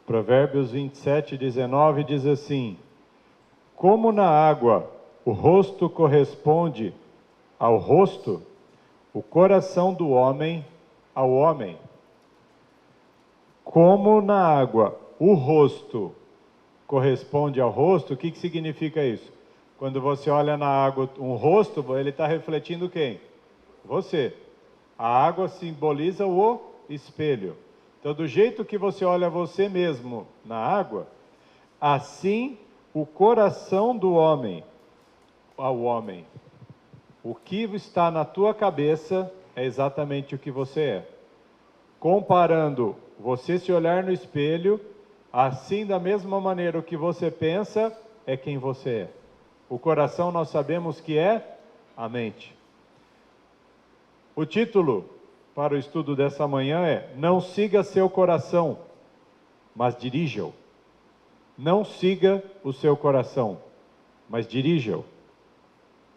Provérbios 27:19 diz assim: como na água o rosto corresponde ao rosto, o coração do homem ao homem. Como na água o rosto corresponde ao rosto, o que significa isso? Quando você olha na água um rosto, ele está refletindo quem? Você. A água simboliza o espelho. Então, do jeito que você olha você mesmo na água, assim o coração do homem ao homem. O que está na tua cabeça é exatamente o que você é. Comparando você se olhar no espelho, assim da mesma maneira o que você pensa é quem você é. O coração nós sabemos que é a mente. O título para o estudo dessa manhã é: não siga seu coração, mas dirija-o. Não siga o seu coração, mas dirija-o.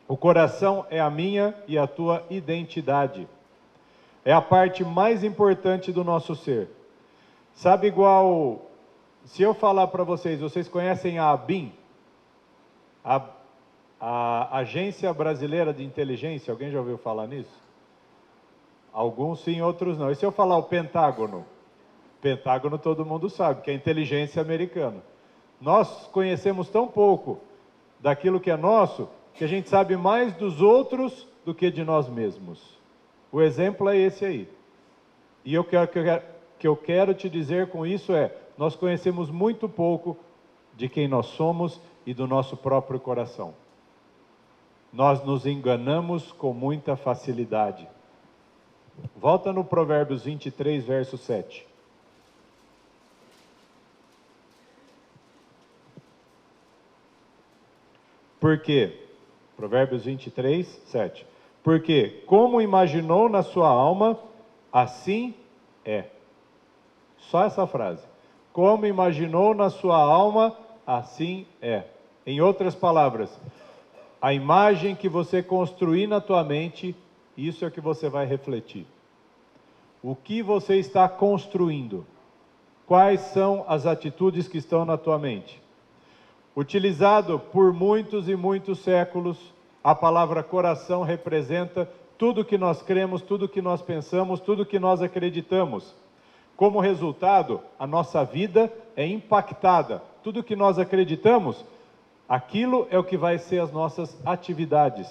O coração é a minha e a tua identidade. É a parte mais importante do nosso ser. Sabe, igual, se eu falar para vocês, vocês conhecem a ABIN? A Agência Brasileira de Inteligência, alguém já ouviu falar nisso? Alguns sim, outros não. E se eu falar o Pentágono? Pentágono todo mundo sabe, que é a inteligência americana. Nós conhecemos tão pouco daquilo que é nosso, que a gente sabe mais dos outros do que de nós mesmos. O exemplo é esse aí. E o que eu quero te dizer com isso é: nós conhecemos muito pouco de quem nós somos e do nosso próprio coração. Nós nos enganamos com muita facilidade. Volta no Provérbios 23, verso 7. Por quê? Provérbios 23, 7. Porque como imaginou na sua alma, assim é. Só essa frase. Como imaginou na sua alma, assim é. Em outras palavras, a imagem que você construir na tua mente, isso é o que você vai refletir. O que você está construindo? Quais são as atitudes que estão na tua mente? Utilizado por muitos e muitos séculos, a palavra coração representa tudo que nós cremos, tudo que nós pensamos, tudo que nós acreditamos. Como resultado, a nossa vida é impactada. Tudo que nós acreditamos, aquilo é o que vai ser as nossas atividades.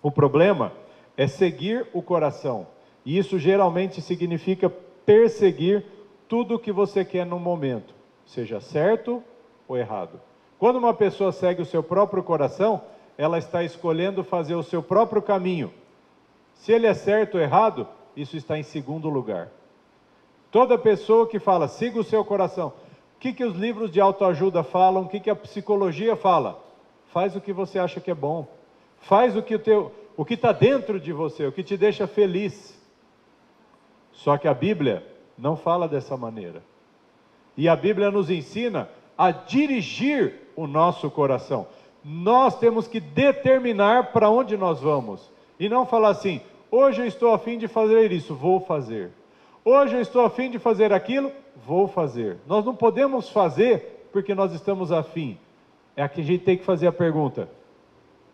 O problema é seguir o coração. E isso geralmente significa perseguir tudo o que você quer no momento, seja certo ou errado. Quando uma pessoa segue o seu próprio coração, ela está escolhendo fazer o seu próprio caminho. Se ele é certo ou errado, isso está em segundo lugar. Toda pessoa que fala, siga o seu coração. O que os livros de autoajuda falam? O que a psicologia fala? Faz o que você acha que é bom. Faz o que está dentro de você, o que te deixa feliz. Só que a Bíblia não fala dessa maneira. E a Bíblia nos ensina a dirigir o nosso coração. Nós temos que determinar para onde nós vamos. E não falar assim, hoje eu estou a fim de fazer isso, vou fazer. Hoje eu estou a fim de fazer aquilo, vou fazer. Nós não podemos fazer porque nós estamos a fim. É que a gente tem que fazer a pergunta.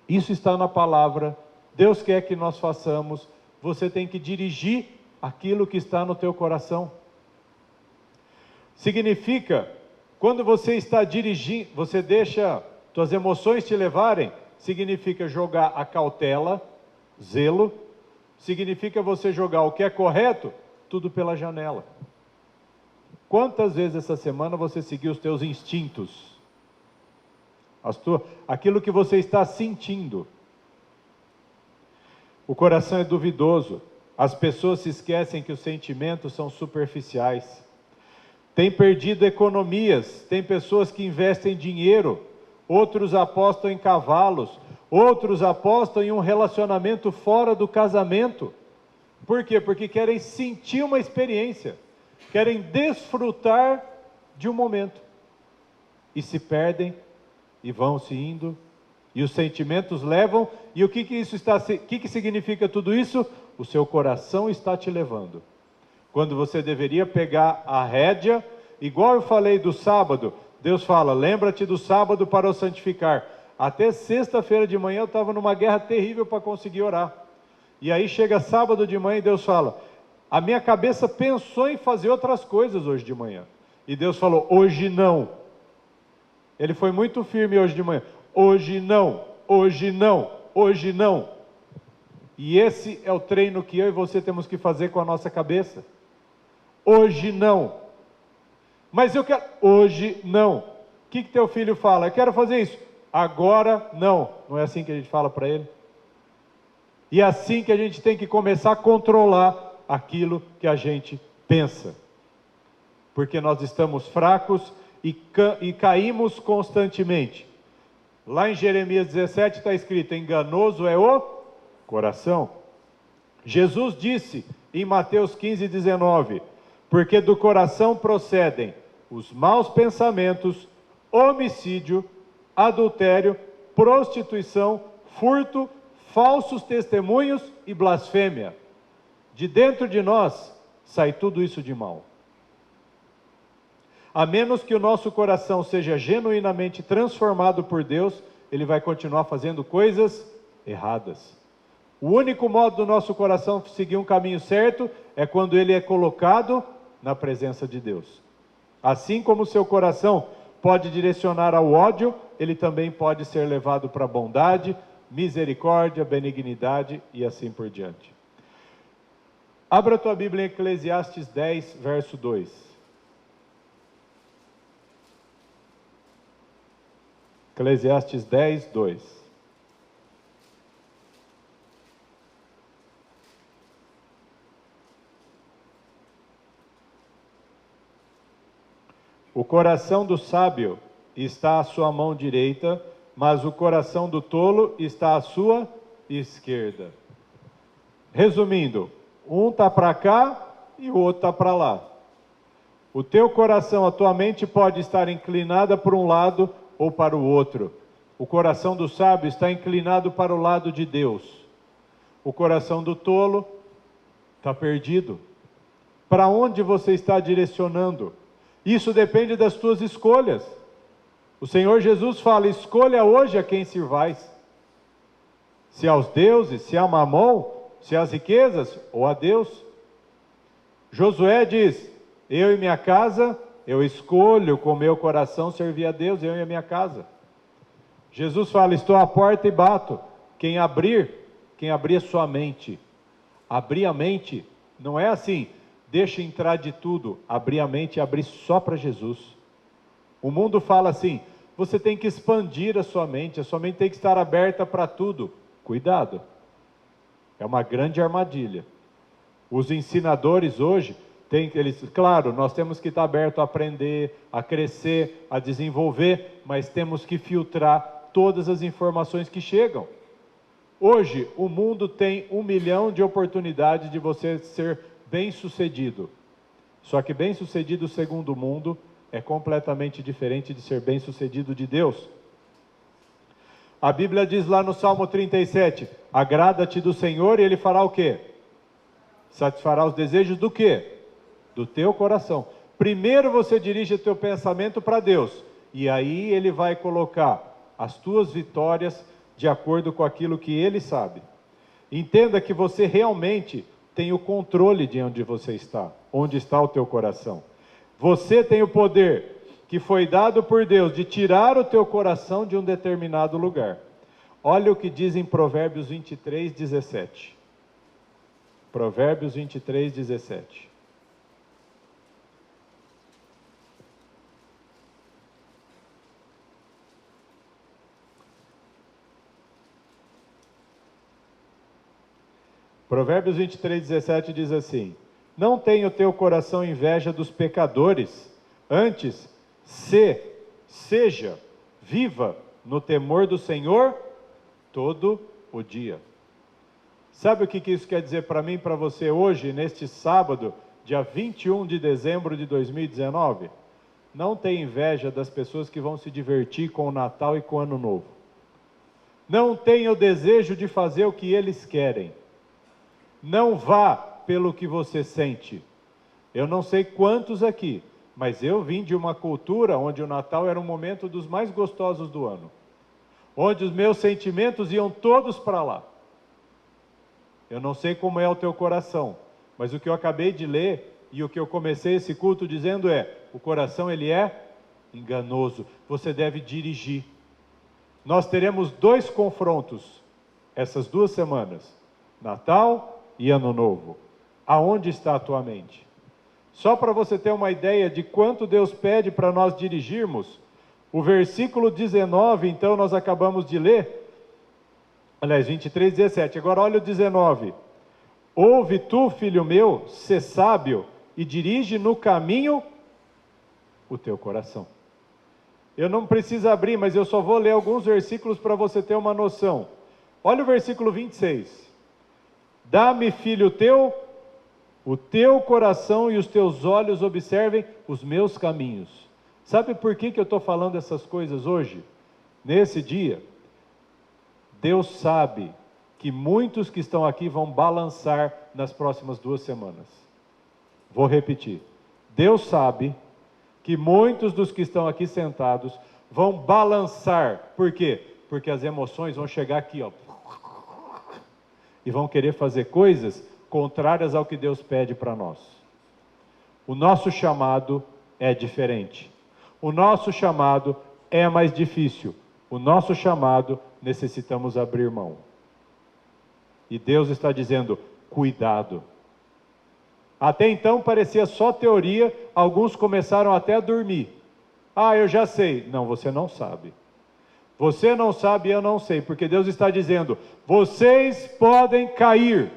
Isso está na palavra, Deus quer que nós façamos, você tem que dirigir aquilo que está no teu coração. Significa, quando você está dirigindo, você deixa tuas emoções te levarem, significa jogar a cautela, zelo, significa você jogar o que é correto, tudo pela janela. Quantas vezes essa semana você seguiu os teus instintos? Aquilo que você está sentindo. O coração é duvidoso. As pessoas se esquecem que os sentimentos são superficiais. Tem perdido economias. Tem pessoas que investem dinheiro. Outros apostam em cavalos. Outros apostam em um relacionamento fora do casamento. Por quê? Porque querem sentir uma experiência. Querem desfrutar de um momento. E se perdem. E vão se indo, e os sentimentos levam, e o que significa tudo isso? O seu coração está te levando. Quando você deveria pegar a rédea igual eu falei do sábado, Deus fala, lembra-te do sábado para o santificar. Até sexta-feira de manhã eu estava numa guerra terrível para conseguir orar. E aí chega sábado de manhã e Deus fala, a minha cabeça pensou em fazer outras coisas hoje de manhã. E Deus falou, hoje não. Ele foi muito firme hoje de manhã. Hoje não, hoje não, hoje não. E esse é o treino que eu e você temos que fazer com a nossa cabeça. Hoje não. Mas eu quero, hoje não. O que teu filho fala? Eu quero fazer isso. Agora não. Não é assim que a gente fala para ele? E é assim que a gente tem que começar a controlar aquilo que a gente pensa. Porque nós estamos fracos e caímos constantemente. Lá em Jeremias 17 está escrito, enganoso é o coração. Jesus disse em Mateus 15:19, porque do coração procedem os maus pensamentos, homicídio, adultério, prostituição, furto, falsos testemunhos e blasfêmia. De dentro de nós sai tudo isso de mal. A menos que o nosso coração seja genuinamente transformado por Deus, ele vai continuar fazendo coisas erradas. O único modo do nosso coração seguir um caminho certo é quando ele é colocado na presença de Deus. Assim como o seu coração pode direcionar ao ódio, ele também pode ser levado para a bondade, misericórdia, benignidade e assim por diante. Abra a tua Bíblia em Eclesiastes 10, verso 2. Eclesiastes 10, 2. O coração do sábio está à sua mão direita, mas o coração do tolo está à sua esquerda. Resumindo, um está para cá e o outro está para lá. O teu coração, a tua mente pode estar inclinada para um lado ou para o outro. O coração do sábio está inclinado para o lado de Deus. O coração do tolo está perdido. Para onde você está direcionando? Isso depende das tuas escolhas. O Senhor Jesus fala, escolha hoje a quem sirvais. Se aos deuses, se a Mamon, se às riquezas ou a Deus. Josué diz, eu e minha casa, eu escolho com meu coração servir a Deus, eu e a minha casa. Jesus fala, estou à porta e bato. Quem abrir a sua mente. Abrir a mente não é assim, deixa entrar de tudo. Abrir a mente é abrir só para Jesus. O mundo fala assim, você tem que expandir a sua mente tem que estar aberta para tudo. Cuidado, é uma grande armadilha. Os ensinadores hoje, claro, nós temos que estar aberto a aprender, a crescer, a desenvolver, mas temos que filtrar todas as informações que chegam. Hoje, o mundo tem 1 milhão de oportunidades de você ser bem-sucedido. Só que bem-sucedido segundo o mundo é completamente diferente de ser bem-sucedido de Deus. A Bíblia diz lá no Salmo 37, agrada-te do Senhor e Ele fará o quê? Satisfará os desejos do quê? Do teu coração. Primeiro você dirige o teu pensamento para Deus, e aí Ele vai colocar as tuas vitórias de acordo com aquilo que Ele sabe. Entenda que você realmente tem o controle de onde você está, onde está o teu coração. Você tem o poder que foi dado por Deus de tirar o teu coração de um determinado lugar. Olha o que diz em Provérbios 23, 17. Provérbios 23, 17. Provérbios 23, 17 diz assim, não tenha o teu coração inveja dos pecadores, antes, viva no temor do Senhor todo o dia. Sabe o que isso quer dizer para mim e para você hoje, neste sábado, dia 21 de dezembro de 2019? Não tenha inveja das pessoas que vão se divertir com o Natal e com o Ano Novo. Não tenha o desejo de fazer o que eles querem. Não vá pelo que você sente. Eu não sei quantos aqui Mas eu vim de uma cultura onde o Natal era um momento dos mais gostosos do ano, onde os meus sentimentos iam todos para lá. Eu não sei como é o teu coração, mas o que eu acabei de ler e o que eu comecei esse culto dizendo é: o coração ele é enganoso, você deve dirigir. Nós teremos 2 confrontos essas 2 semanas, Natal e Ano Novo. Aonde está a tua mente? Só para você ter uma ideia de quanto Deus pede para nós dirigirmos, o versículo 19, então, nós acabamos de ler, aliás, 23, 17, agora olha o 19. Ouve tu, filho meu, sê sábio e dirige no caminho o teu coração. Eu não preciso abrir, mas eu só vou ler alguns versículos para você ter uma noção. Olha o versículo 26. Dá-me, filho teu, o teu coração e os teus olhos observem os meus caminhos. Sabe por que eu estou falando essas coisas hoje? Nesse dia, Deus sabe que muitos que estão aqui vão balançar nas próximas 2 semanas. Vou repetir. Deus sabe que muitos dos que estão aqui sentados vão balançar. Por quê? Porque as emoções vão chegar aqui, ó, e vão querer fazer coisas contrárias ao que Deus pede para nós. O nosso chamado é diferente. O nosso chamado é mais difícil. O nosso chamado necessitamos abrir mão. E Deus está dizendo: cuidado. Até então parecia só teoria, alguns começaram até a dormir. Ah, eu já sei. Não, você não sabe. Você não sabe e eu não sei, porque Deus está dizendo: vocês podem cair.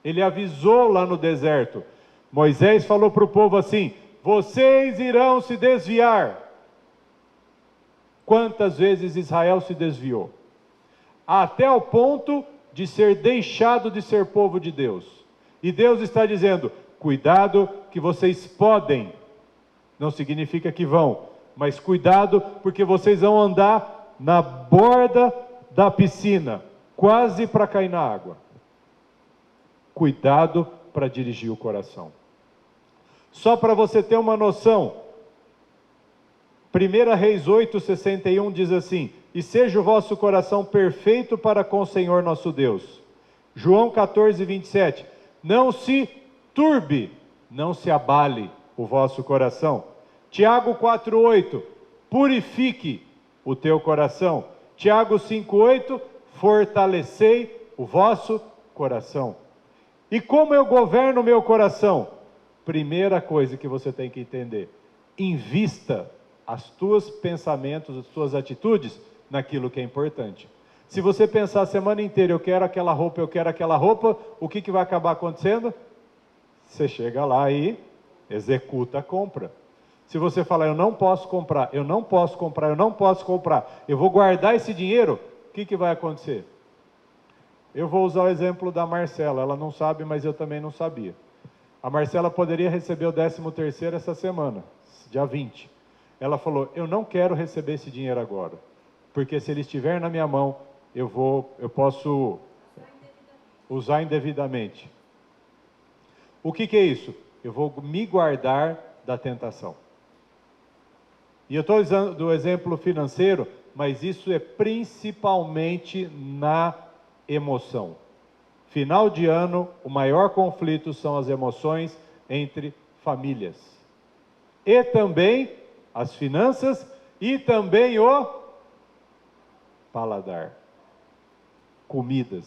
Ele avisou lá no deserto. Moisés falou para o povo assim: vocês irão se desviar. Quantas vezes Israel se desviou? Até o ponto de ser deixado de ser povo de Deus. E Deus está dizendo: cuidado que vocês podem. Não significa que vão, mas cuidado porque vocês vão andar na borda da piscina, quase para cair na água. Cuidado para dirigir o coração. Só para você ter uma noção, 1 Reis 8:61 diz assim: e seja o vosso coração perfeito para com o Senhor nosso Deus. João 14:27, não se turbe, não se abale o vosso coração. Tiago 4:8, purifique o teu coração. Tiago 5:8, fortalecei o vosso coração. E como eu governo o meu coração? Primeira coisa que você tem que entender: invista os teus pensamentos, as tuas atitudes naquilo que é importante. Se você pensar a semana inteira: eu quero aquela roupa, o que vai acabar acontecendo? Você chega lá e executa a compra. Se você falar: eu não posso comprar, eu vou guardar esse dinheiro, o que vai acontecer? Eu vou usar o exemplo da Marcela, ela não sabe, mas eu também não sabia. A Marcela poderia receber o 13º essa semana, dia 20. Ela falou: eu não quero receber esse dinheiro agora, porque se ele estiver na minha mão, eu posso usar indevidamente. O que é isso? Eu vou me guardar da tentação. E eu estou usando o exemplo financeiro, mas isso é principalmente na emoção. Final de ano, o maior conflito são as emoções entre famílias. E também as finanças e também o paladar. Comidas.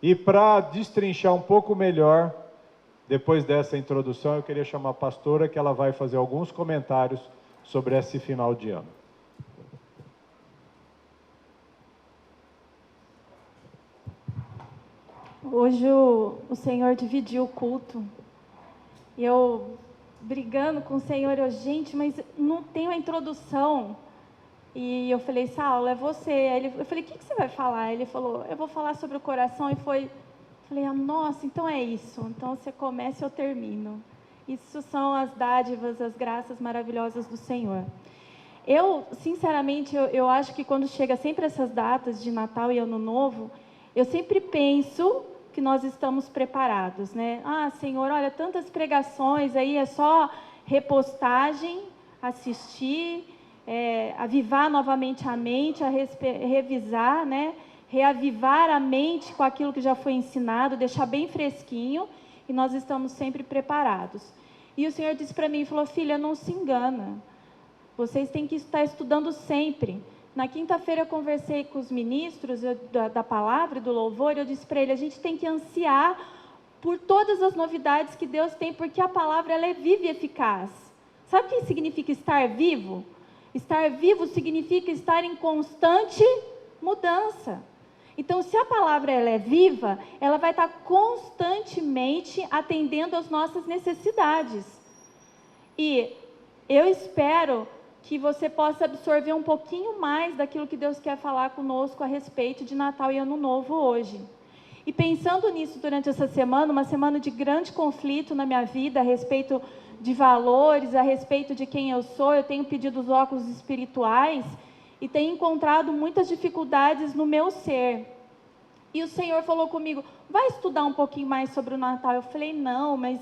E para destrinchar um pouco melhor, depois dessa introdução, eu queria chamar a pastora, que ela vai fazer alguns comentários sobre esse final de ano. Hoje o Senhor dividiu o culto. E eu brigando com o Senhor, gente, mas não tem uma introdução. E eu falei: Saulo, é você. Eu falei: o que você vai falar? Ele falou: eu vou falar sobre o coração. E falei: nossa, então é isso. Então você começa e eu termino. Isso são as dádivas, as graças maravilhosas do Senhor. Eu, sinceramente, eu acho que quando chega sempre essas datas de Natal e Ano Novo, eu sempre penso que que nós estamos preparados, né? Ah, Senhor, olha, tantas pregações aí, é só repostagem, assistir, avivar novamente a mente, revisar, né? Reavivar a mente com aquilo que já foi ensinado, deixar bem fresquinho, e nós estamos sempre preparados. E o Senhor disse para mim, falou, filha, não se engana, vocês têm que estar estudando sempre. Na quinta-feira eu conversei com os ministros da palavra e do louvor, e eu disse para ele, a gente tem que ansiar por todas as novidades que Deus tem, porque a palavra ela é viva e eficaz. Sabe o que significa estar vivo? Estar vivo significa estar em constante mudança. Então, se a palavra ela é viva, ela vai estar constantemente atendendo às nossas necessidades. E eu espero que você possa absorver um pouquinho mais daquilo que Deus quer falar conosco a respeito de Natal e Ano Novo hoje. E pensando nisso durante essa semana, uma semana de grande conflito na minha vida a respeito de valores, a respeito de quem eu sou, eu tenho pedido os óculos espirituais e tenho encontrado muitas dificuldades no meu ser. E o Senhor falou comigo, vai estudar um pouquinho mais sobre o Natal? Eu falei, não, mas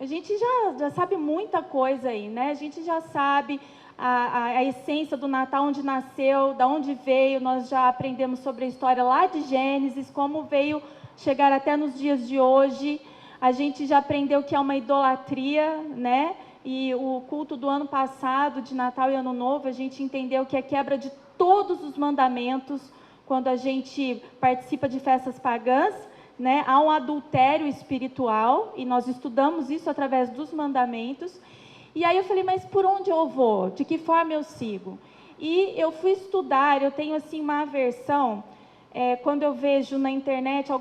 a gente já sabe muita coisa aí, né? A gente já sabe a essência do Natal, onde nasceu, de onde veio, nós já aprendemos sobre a história lá de Gênesis, como veio chegar até nos dias de hoje. A gente já aprendeu que é uma idolatria, né? E o culto do ano passado, de Natal e Ano Novo, a gente entendeu que é quebra de todos os mandamentos, quando a gente participa de festas pagãs, né? Há um adultério espiritual, e nós estudamos isso através dos mandamentos. E aí eu falei, mas por onde eu vou? De que forma eu sigo? E eu fui estudar, eu tenho assim uma aversão, quando eu vejo na internet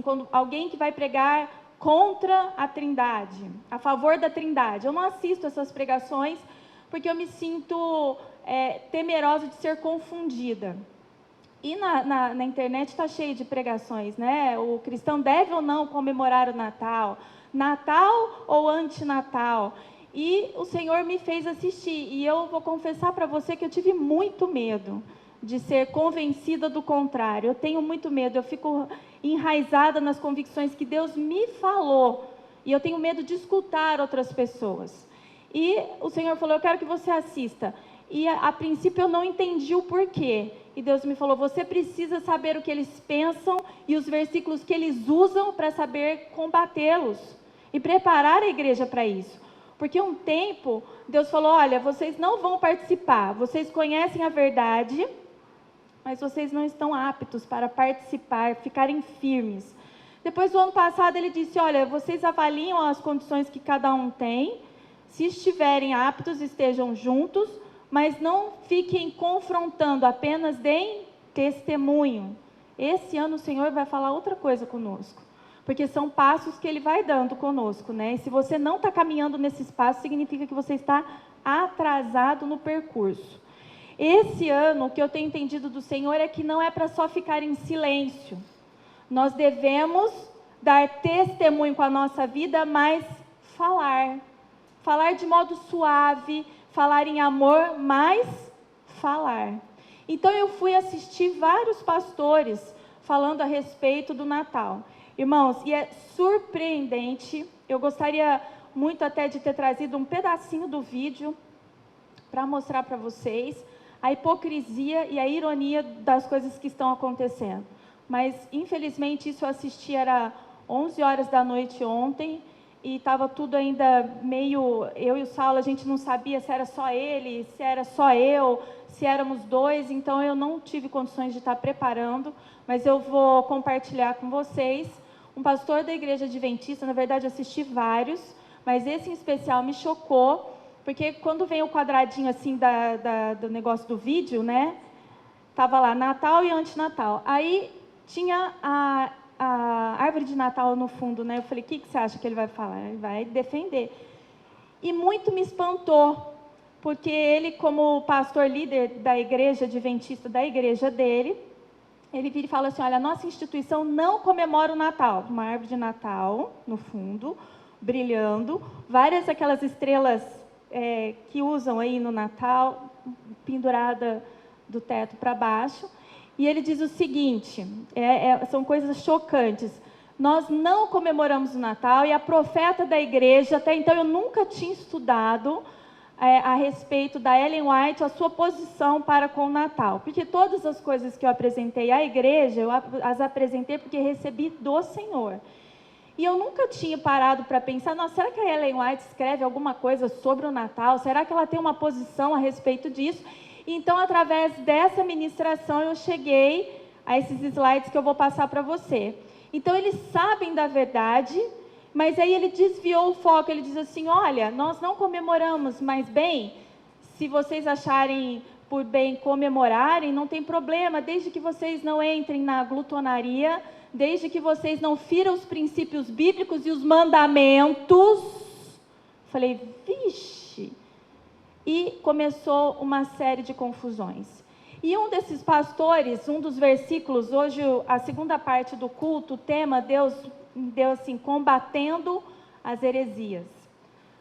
quando alguém que vai pregar contra a Trindade, a favor da Trindade. Eu não assisto essas pregações porque eu me sinto temerosa de ser confundida. E na internet está cheio de pregações, né? O cristão deve ou não comemorar o Natal? Natal ou antinatal? E o Senhor me fez assistir, e eu vou confessar para você que eu tive muito medo de ser convencida do contrário. Eu tenho muito medo, eu fico enraizada nas convicções que Deus me falou, e eu tenho medo de escutar outras pessoas. E o Senhor falou, eu quero que você assista. E a princípio eu não entendi o porquê. E Deus me falou, você precisa saber o que eles pensam e os versículos que eles usam para saber combatê-los e preparar a igreja para isso. Porque um tempo, Deus falou, olha, vocês não vão participar, vocês conhecem a verdade, mas vocês não estão aptos para participar, ficarem firmes. Depois do ano passado, ele disse, olha, vocês avaliam as condições que cada um tem, se estiverem aptos, estejam juntos, mas não fiquem confrontando, apenas deem testemunho. Esse ano o Senhor vai falar outra coisa conosco. Porque são passos que Ele vai dando conosco, né? E se você não está caminhando nesses passos, significa que você está atrasado no percurso. Esse ano, o que eu tenho entendido do Senhor é que não é para só ficar em silêncio. Nós devemos dar testemunho com a nossa vida, mas falar. Falar de modo suave, falar em amor, mas falar. Então eu fui assistir vários pastores falando a respeito do Natal. Irmãos, e é surpreendente, eu gostaria muito até de ter trazido um pedacinho do vídeo para mostrar para vocês a hipocrisia e a ironia das coisas que estão acontecendo. Mas, infelizmente, isso eu assisti, era 11 horas da noite ontem, e estava tudo ainda meio... Eu e o Saulo, a gente não sabia se era só ele, se era só eu, se éramos dois, então eu não tive condições de estar preparando, mas eu vou compartilhar com vocês. Um pastor da igreja adventista, na verdade eu assisti vários, mas esse em especial me chocou, porque quando vem o quadradinho assim do negócio do vídeo, né, estava lá Natal e antinatal. Aí tinha a árvore de Natal no fundo, né? Eu falei, o que você acha que ele vai falar? Ele vai defender. E muito me espantou, porque ele, como pastor líder da igreja adventista, da igreja dele, ele vira e fala assim, olha, a nossa instituição não comemora o Natal. Uma árvore de Natal no fundo, brilhando, várias aquelas estrelas que usam aí no Natal, pendurada do teto para baixo. E ele diz o seguinte, são coisas chocantes, Nós não comemoramos o Natal, e a profeta da igreja, até então eu nunca tinha estudado a respeito da Ellen White, a sua posição para com o Natal. Porque todas as coisas que eu apresentei à igreja, eu as apresentei porque recebi do Senhor. E eu nunca tinha parado para pensar, nossa, será que a Ellen White escreve alguma coisa sobre o Natal? Será que ela tem uma posição a respeito disso? Então, através dessa ministração, eu cheguei a esses slides que eu vou passar para você. Então, eles sabem da verdade, mas aí ele desviou o foco, ele diz assim, olha, nós não comemoramos, mas bem, se vocês acharem por bem comemorarem, não tem problema, desde que vocês não entrem na glutonaria, desde que vocês não firam os princípios bíblicos e os mandamentos. Falei, vixe! E começou uma série de confusões. E um desses pastores, um dos versículos, hoje a segunda parte do culto, o tema, Deus deu assim, combatendo as heresias.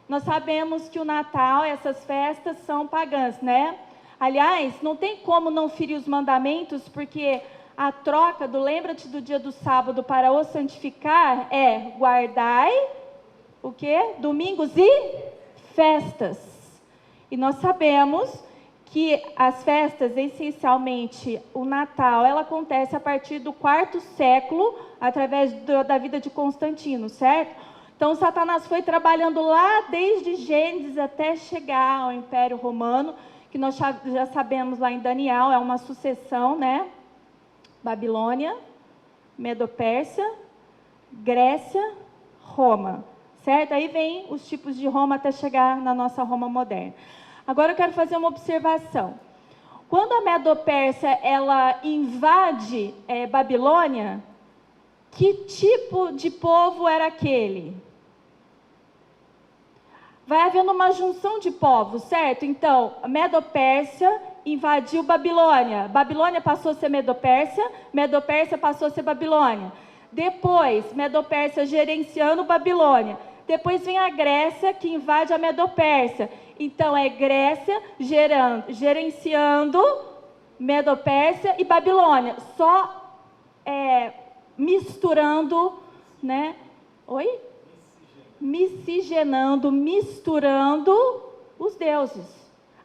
Nós sabemos que o Natal, essas festas são pagãs, né? Aliás, não tem como não ferir os mandamentos, porque a troca do lembra-te do dia do sábado para o santificar é guardai o quê? Domingos e festas. E nós sabemos que as festas, essencialmente o Natal, ela acontece a partir do 4º século, através da vida de Constantino, certo? Então, Satanás foi trabalhando lá desde Gênesis até chegar ao Império Romano, que nós já sabemos lá em Daniel, é uma sucessão, né? Babilônia, Medo-Pérsia, Grécia, Roma, certo? Aí vem os tipos de Roma até chegar na nossa Roma moderna. Agora eu quero fazer uma observação. Quando a Medo-Pérsia ela invade Babilônia, que tipo de povo era aquele? Vai havendo uma junção de povos, certo? Então, a Medo-Pérsia invadiu Babilônia. Babilônia passou a ser Medo-Pérsia, Medo-Pérsia passou a ser Babilônia. Depois, Medo-Pérsia gerenciando Babilônia. Depois vem a Grécia, que invade a Medo-Pérsia. Então, é Grécia gerenciando Medo-Pérsia e Babilônia. Só misturando, né? Oi? Miscigenando, misturando os deuses.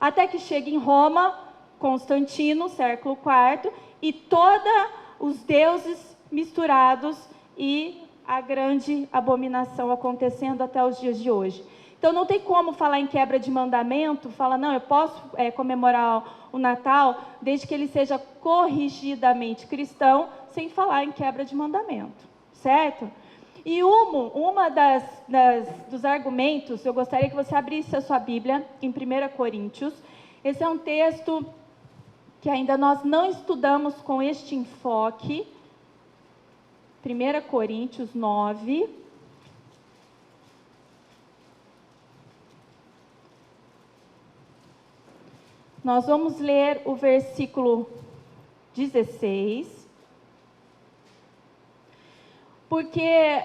Até que chega em Roma, Constantino, século IV, e todos os deuses misturados e a grande abominação acontecendo até os dias de hoje. Então, não tem como falar em quebra de mandamento, falar, não, eu posso comemorar o Natal, desde que ele seja corrigidamente cristão, sem falar em quebra de mandamento, certo? E dos argumentos, eu gostaria que você abrisse a sua Bíblia em 1 Coríntios. Esse é um texto que ainda nós não estudamos com este enfoque. 1 Coríntios 9. Nós vamos ler o versículo 16. Porque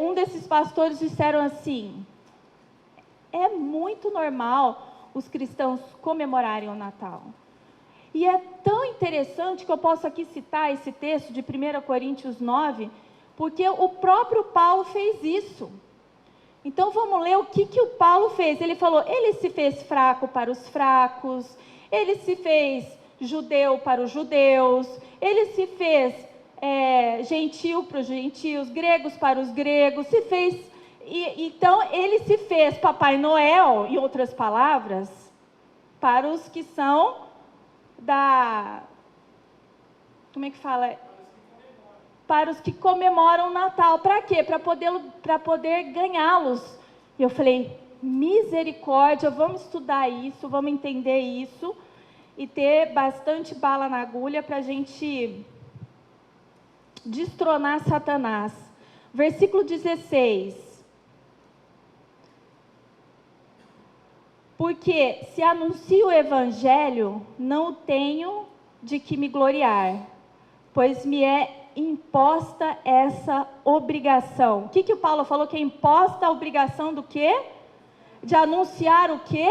um desses pastores disseram assim, é muito normal os cristãos comemorarem o Natal. E é tão interessante que eu posso aqui citar esse texto de 1 Coríntios 9, porque o próprio Paulo fez isso. Então vamos ler o que o Paulo fez. Ele falou, ele se fez fraco para os fracos, ele se fez judeu para os judeus, ele se fez gentil para os gentios, gregos para os gregos, então ele se fez Papai Noel, em outras palavras, para os que são como é que fala? Para os que comemoram o Natal. Para quê? Para poder ganhá-los. E eu falei, misericórdia, vamos estudar isso, vamos entender isso, e ter bastante bala na agulha para a gente destronar Satanás. Versículo 16. Porque se anuncio o Evangelho, não tenho de que me gloriar, pois me é imposta essa obrigação. O que o Paulo falou que é imposta a obrigação do quê? De anunciar o quê?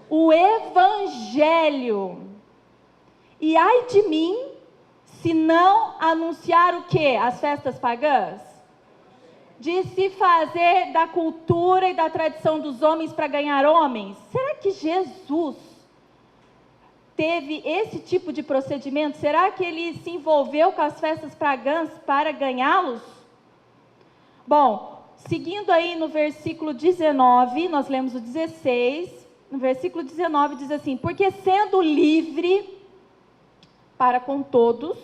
O Evangelho. E ai de mim, se não anunciar o quê? As festas pagãs? de se fazer da cultura e da tradição dos homens para ganhar homens? Será que Jesus teve esse tipo de procedimento? Será que ele se envolveu com as festas pagãs para ganhá-los? Bom, seguindo aí no versículo 19, nós lemos o 16, no versículo 19 diz assim: porque sendo livre para com todos,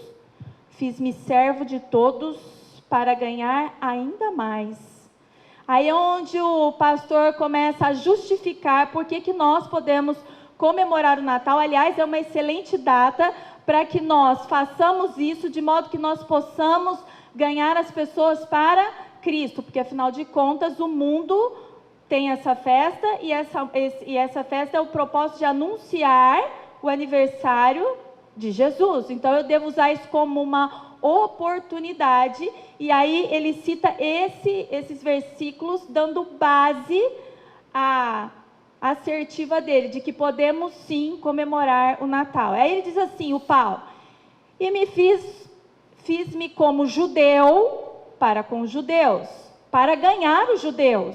fiz-me servo de todos para ganhar ainda mais. Aí é onde o pastor começa a justificar por que nós podemos comemorar o Natal. Aliás, é uma excelente data para que nós façamos isso, de modo que nós possamos ganhar as pessoas para Cristo, porque afinal de contas o mundo tem essa festa, e essa festa é o propósito de anunciar o aniversário de Jesus. Então eu devo usar isso como uma oportunidade, e aí ele cita esses versículos dando base à assertiva dele, de que podemos sim comemorar o Natal. Aí ele diz assim, o Paulo: e me fiz-me como judeu para com os judeus, para ganhar os judeus,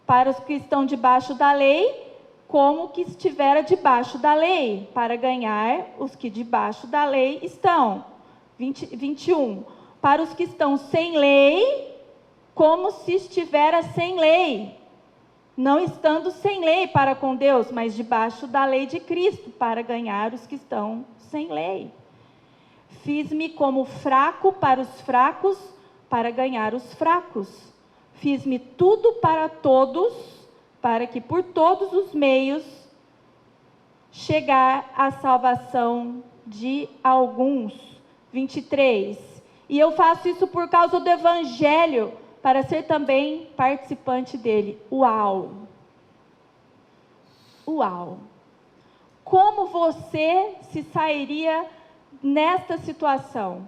para os que estão debaixo da lei, como que estivera debaixo da lei, para ganhar os que debaixo da lei estão. 21. Para os que estão sem lei, como se estivera sem lei, não estando sem lei para com Deus, mas debaixo da lei de Cristo, para ganhar os que estão sem lei. Fiz-me como fraco para os fracos, para ganhar os fracos. Fiz-me tudo para todos, para que por todos os meios chegar à salvação de alguns. 23. E eu faço isso por causa do Evangelho, para ser também participante dele. Uau! Uau! Como você se sairia nesta situação?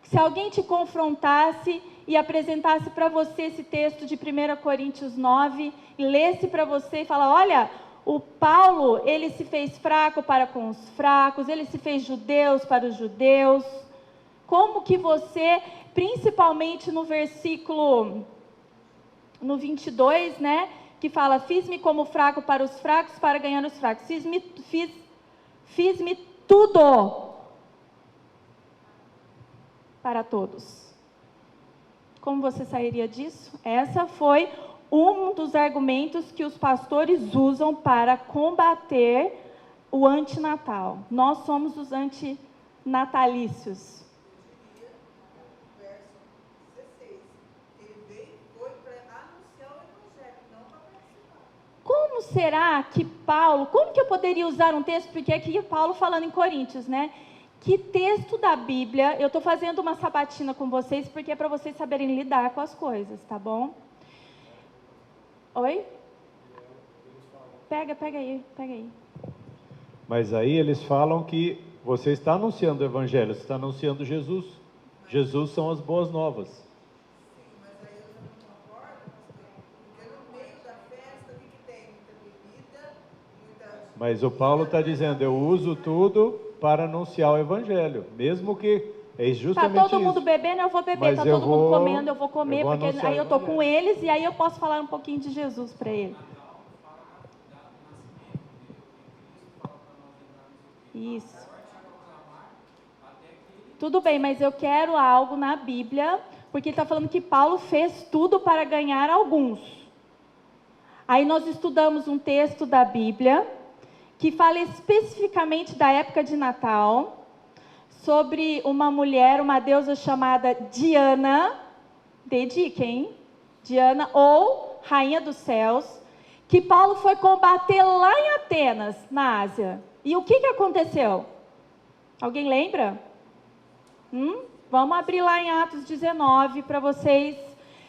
Se alguém te confrontasse e apresentasse para você esse texto de 1 Coríntios 9, e lesse para você e falar: olha, o Paulo, ele se fez fraco para com os fracos, ele se fez judeus para os judeus. Como que você, principalmente no versículo, no 22, né, que fala: fiz-me como fraco para os fracos, para ganhar os fracos. Fiz-me tudo para todos. Como você sairia disso? Essa foi um dos argumentos que os pastores usam para combater o antinatal. Nós somos os antinatalícios. Como será que Paulo, como que eu poderia usar um texto, porque aqui Paulo falando em Coríntios, né? Que texto da Bíblia, eu estou fazendo uma sabatina com vocês, porque é para vocês saberem lidar com as coisas, tá bom? Oi? Pega aí. Mas aí eles falam que você está anunciando o Evangelho, você está anunciando Jesus. Jesus são as boas novas. Mas o Paulo está dizendo: eu uso tudo para anunciar o Evangelho, mesmo que é justamente isso. Está todo mundo bebendo, eu vou beber. Está todo mundo comendo, eu vou comer, porque aí eu estou com eles e aí eu posso falar um pouquinho de Jesus para eles. Isso. Tudo bem, mas eu quero algo na Bíblia, porque ele está falando que Paulo fez tudo para ganhar alguns. Aí nós estudamos um texto da Bíblia que fala especificamente da época de Natal, sobre uma mulher, uma deusa chamada Diana, dediquem, Diana, ou Rainha dos Céus, que Paulo foi combater lá em Atenas, na Ásia. E o que aconteceu? Alguém lembra? Vamos abrir lá em Atos 19 para vocês.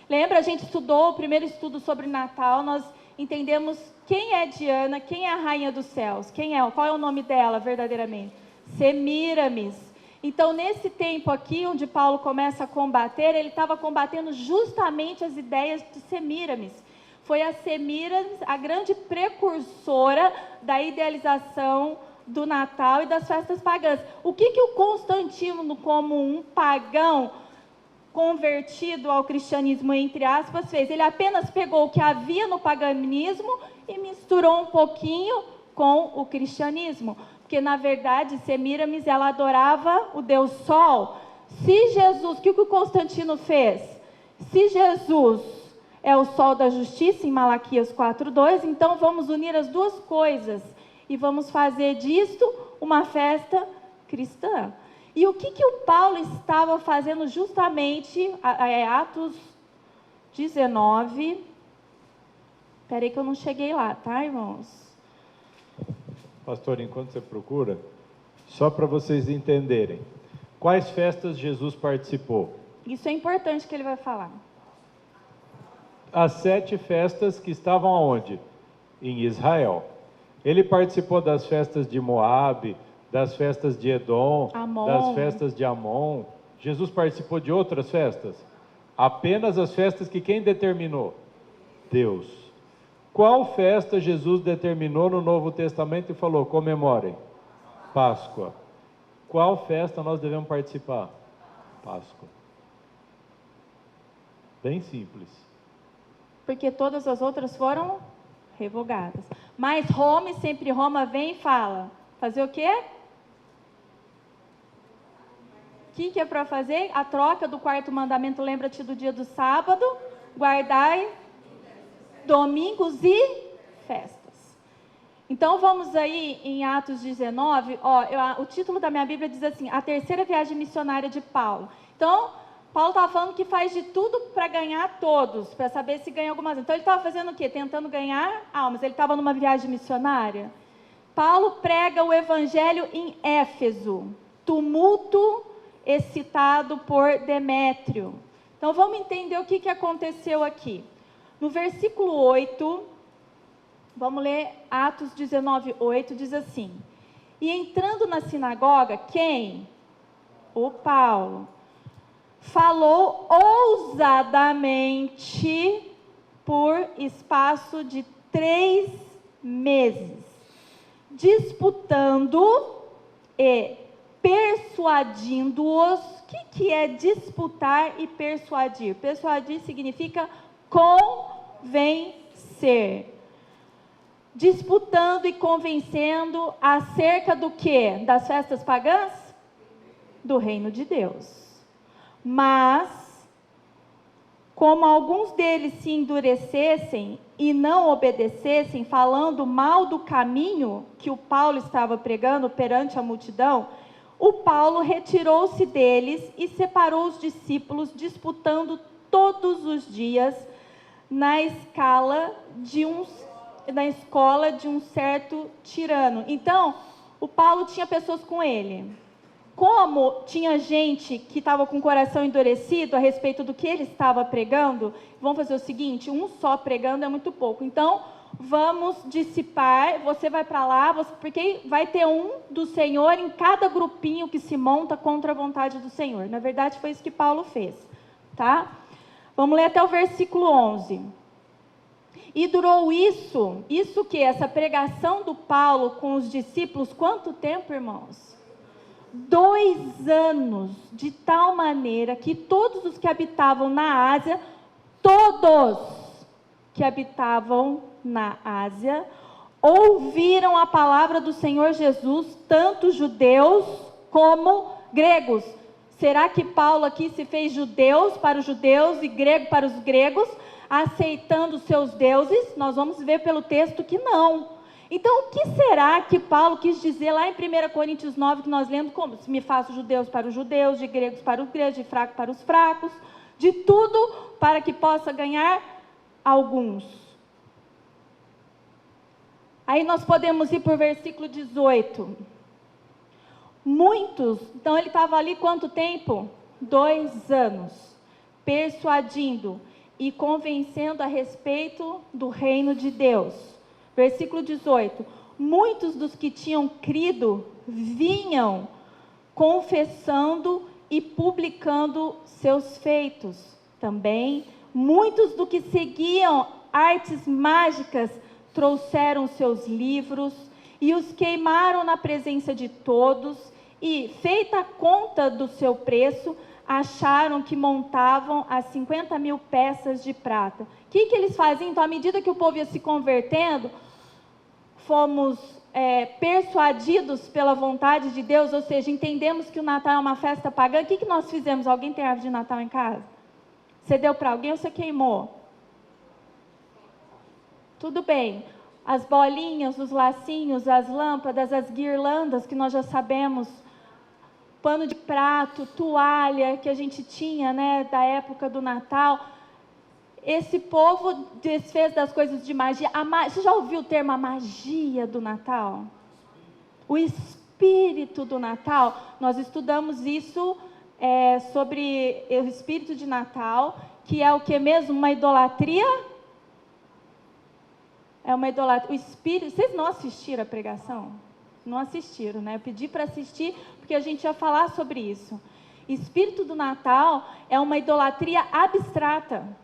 Lembra, a gente estudou o primeiro estudo sobre Natal, nós entendemos quem é Diana, quem é a Rainha dos Céus, qual é o nome dela verdadeiramente? Semíramis. Então, nesse tempo aqui, onde Paulo começa a combater, ele estava combatendo justamente as ideias de Semíramis. Foi a Semíramis a grande precursora da idealização do Natal e das festas pagãs. O que o Constantino, como um pagão, convertido ao cristianismo, entre aspas, fez? Ele apenas pegou o que havia no paganismo e misturou um pouquinho com o cristianismo. Porque, na verdade, Semíramis, ela adorava o Deus Sol. Se Jesus, o que o Constantino fez? Se Jesus é o sol da justiça, em Malaquias 4:2, então vamos unir as duas coisas e vamos fazer disto uma festa cristã. E o que o Paulo estava fazendo justamente, Atos 19, espera que eu não cheguei lá, tá, irmãos? Pastor, enquanto você procura, só para vocês entenderem, quais festas Jesus participou? Isso é importante que ele vai falar. As 7 festas que estavam aonde? Em Israel. Ele participou das festas de Moabe, das festas de Edom, Amon. das festas de Amon. Jesus participou de outras festas? Apenas as festas que quem determinou? Deus. Qual festa Jesus determinou no Novo Testamento e falou, comemorem? Páscoa. Qual festa nós devemos participar? Páscoa. Bem simples. Porque todas as outras foram revogadas. Mas Roma, sempre Roma vem e fala, fazer o quê? O que é para fazer? A troca do 4º mandamento, lembra-te do dia do sábado, guardai domingos e festas. Então vamos aí em Atos 19, o título da minha Bíblia diz assim, a terceira viagem missionária de Paulo. Então, Paulo estava falando que faz de tudo para ganhar todos, para saber se ganha algumas. Então ele estava fazendo o quê? Tentando ganhar almas. Ele estava numa viagem missionária. Paulo prega o evangelho em Éfeso, tumulto excitado por Demétrio. Então vamos entender o que aconteceu aqui. No versículo 8, vamos ler Atos 19, 8, diz assim, e entrando na sinagoga, quem? O Paulo. Falou ousadamente por espaço de 3 meses, disputando e persuadindo-os. O que é disputar e persuadir? Persuadir significa convencer. Disputando e convencendo acerca do quê? Das festas pagãs? Do reino de Deus. Mas, como alguns deles se endurecessem e não obedecessem, falando mal do caminho que o Paulo estava pregando perante a multidão, o Paulo retirou-se deles e separou os discípulos, disputando todos os dias na escola de um certo tirano. Então, o Paulo tinha pessoas com ele. Como tinha gente que estava com o coração endurecido a respeito do que ele estava pregando, vamos fazer o seguinte, um só pregando é muito pouco. Então, vamos dissipar, você vai para lá, porque vai ter um do Senhor em cada grupinho que se monta contra a vontade do Senhor. Na verdade, foi isso que Paulo fez, tá? Vamos ler até o versículo 11. E durou isso que essa pregação do Paulo com os discípulos, quanto tempo, irmãos? 2 anos, de tal maneira que todos os que habitavam na Ásia, todos que habitavam na Ásia, ouviram a palavra do Senhor Jesus, tanto judeus como gregos. Será que Paulo aqui se fez judeus para os judeus e grego para os gregos, aceitando os seus deuses? Nós vamos ver pelo texto que não. Então, o que será que Paulo quis dizer lá em 1 Coríntios 9, que nós lemos como? Se me faço judeus para os judeus, de gregos para os gregos, de fraco para os fracos, de tudo para que possa ganhar alguns. Aí nós podemos ir para o versículo 18. Muitos, então ele estava ali quanto tempo? 2 anos, persuadindo e convencendo a respeito do reino de Deus. Versículo 18, muitos dos que tinham crido vinham confessando e publicando seus feitos. Também, muitos dos que seguiam artes mágicas trouxeram seus livros e os queimaram na presença de todos e, feita a conta do seu preço, acharam que montavam as 50 mil peças de prata. O que eles faziam? Então, à medida que o povo ia se convertendo, fomos persuadidos pela vontade de Deus, ou seja, entendemos que o Natal é uma festa pagã. O que nós fizemos? Alguém tem árvore de Natal em casa? Você deu para alguém ou você queimou? Tudo bem. As bolinhas, os lacinhos, as lâmpadas, as guirlandas, que nós já sabemos, pano de prato, toalha, que a gente tinha, né, da época do Natal. Esse povo desfez das coisas de magia. Você já ouviu o termo a magia do Natal? O espírito do Natal. Nós estudamos isso sobre o espírito de Natal, que é o que mesmo? Uma idolatria? É uma idolatria. O espírito. Vocês não assistiram a pregação? Não assistiram, né? Eu pedi para assistir, porque a gente ia falar sobre isso. Espírito do Natal é uma idolatria abstrata.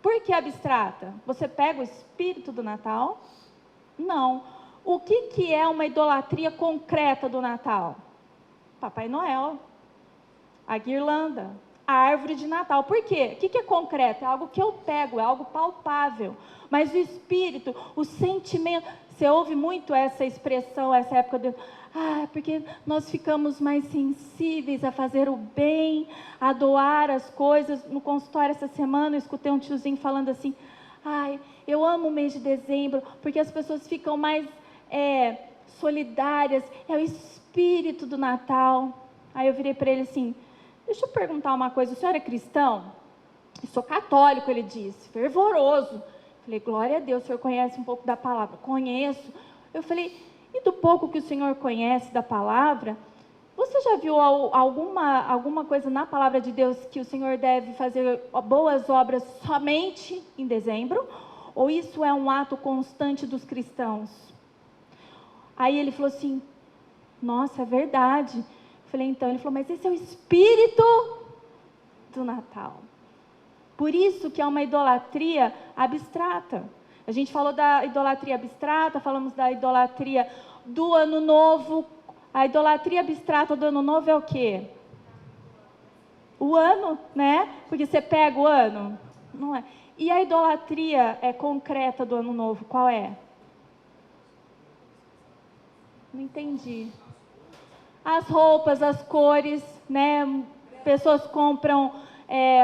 Por que abstrata? Você pega o espírito do Natal? Não. O que é uma idolatria concreta do Natal? Papai Noel, a guirlanda, a árvore de Natal. Por quê? O que é concreto? É algo que eu pego, é algo palpável. Mas o espírito, o sentimento... Você ouve muito essa expressão, essa época de... porque nós ficamos mais sensíveis a fazer o bem, a doar as coisas. No consultório essa semana eu escutei um tiozinho falando assim, eu amo o mês de dezembro, porque as pessoas ficam mais solidárias, é o espírito do Natal. Aí eu virei para ele assim, deixa eu perguntar uma coisa, o senhor é cristão? Eu sou católico, ele disse, fervoroso. Falei, glória a Deus, o senhor conhece um pouco da palavra? Conheço. Eu falei, e do pouco que o senhor conhece da palavra, você já viu alguma coisa na palavra de Deus que o senhor deve fazer boas obras somente em dezembro? Ou isso é um ato constante dos cristãos? Aí ele falou assim, nossa, é verdade. Eu falei, então, ele falou, mas esse é o espírito do Natal. Por isso que é uma idolatria abstrata. A gente falou da idolatria abstrata, falamos da idolatria do Ano Novo. A idolatria abstrata do Ano Novo é o quê? O ano, né? Porque você pega o ano. Não é. E a idolatria concreta do Ano Novo, qual é? Não entendi. As roupas, as cores, né? Pessoas compram...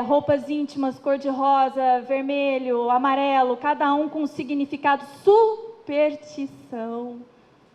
roupas íntimas, cor-de-rosa, vermelho, amarelo, cada um com um significado, superstição,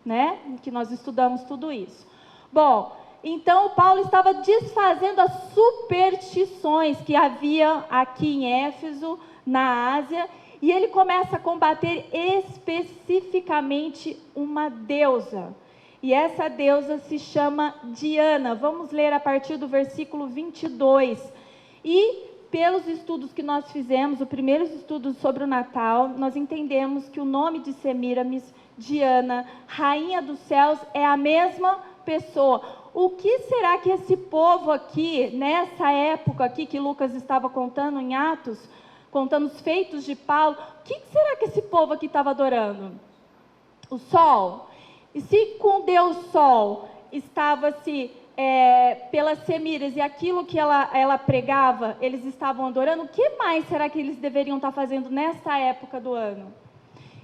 né? Que nós estudamos tudo isso. Bom, então Paulo estava desfazendo as superstições que havia aqui em Éfeso, na Ásia, e ele começa a combater especificamente uma deusa. E essa deusa se chama Diana. Vamos ler a partir do versículo 22. E pelos estudos que nós fizemos, o primeiro estudo sobre o Natal, nós entendemos que o nome de Semíramis, Diana, rainha dos céus, é a mesma pessoa. O que será que esse povo aqui, nessa época aqui que Lucas estava contando em Atos, contando os feitos de Paulo, o que será que esse povo aqui estava adorando? O sol? E se com Deus Sol estava-se... pelas Semíramis e aquilo que ela pregava, eles estavam adorando, o que mais será que eles deveriam estar fazendo nessa época do ano?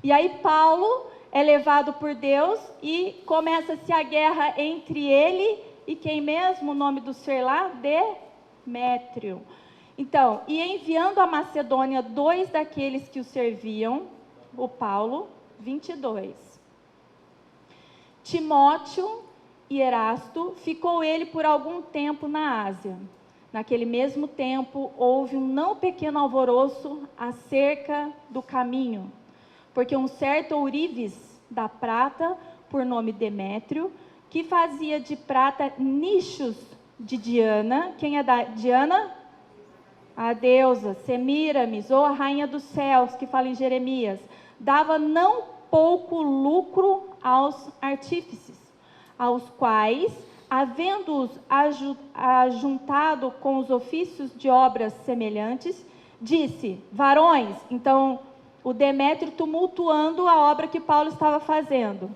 E aí Paulo é levado por Deus e começa-se a guerra entre ele e quem mesmo? O nome do ser lá? Demétrio. Então, e enviando a Macedônia 2 daqueles que o serviam, o Paulo, 22. Timóteo e Erasto, ficou ele por algum tempo na Ásia. Naquele mesmo tempo, houve um não pequeno alvoroço acerca do caminho, porque um certo ourives da prata, por nome Demétrio, que fazia de prata nichos de Diana. Quem é da Diana? A deusa, Semíramis, ou a rainha dos céus, que fala em Jeremias, dava não pouco lucro aos artífices, aos quais, havendo-os ajuntado com os ofícios de obras semelhantes, disse, varões, então o Demétrio tumultuando a obra que Paulo estava fazendo,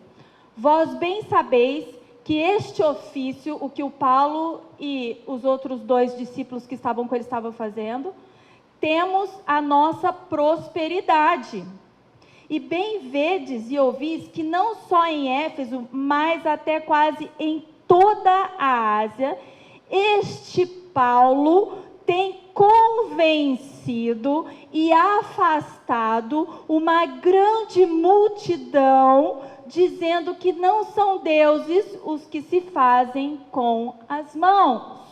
vós bem sabeis que este ofício, o que o Paulo e os outros 2 discípulos que estavam com ele estavam fazendo, temos a nossa prosperidade. E bem vedes e ouvis que não só em Éfeso, mas até quase em toda a Ásia, este Paulo tem convencido e afastado uma grande multidão, dizendo que não são deuses os que se fazem com as mãos.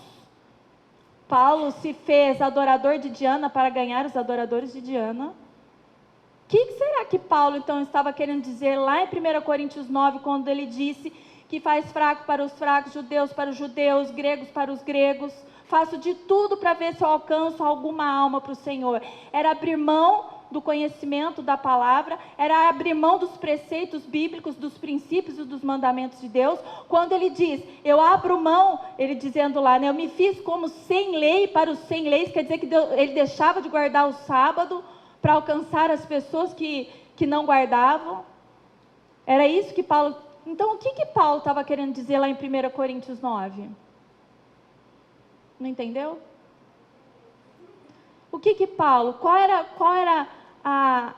Paulo se fez adorador de Diana para ganhar os adoradores de Diana. O que será que Paulo então estava querendo dizer lá em 1 Coríntios 9, quando ele disse que faz fraco para os fracos, judeus para os judeus, gregos para os gregos? Faço de tudo para ver se eu alcanço alguma alma para o Senhor. Era abrir mão do conhecimento da palavra, era abrir mão dos preceitos bíblicos, dos princípios e dos mandamentos de Deus. Quando ele diz, eu abro mão, ele dizendo lá, né, eu me fiz como sem lei para os sem leis, quer dizer que ele deixava de guardar o sábado para alcançar as pessoas que não guardavam. Era isso que Paulo... Então, o que Paulo estava querendo dizer lá em 1 Coríntios 9? Não entendeu? O que Paulo... Qual era a...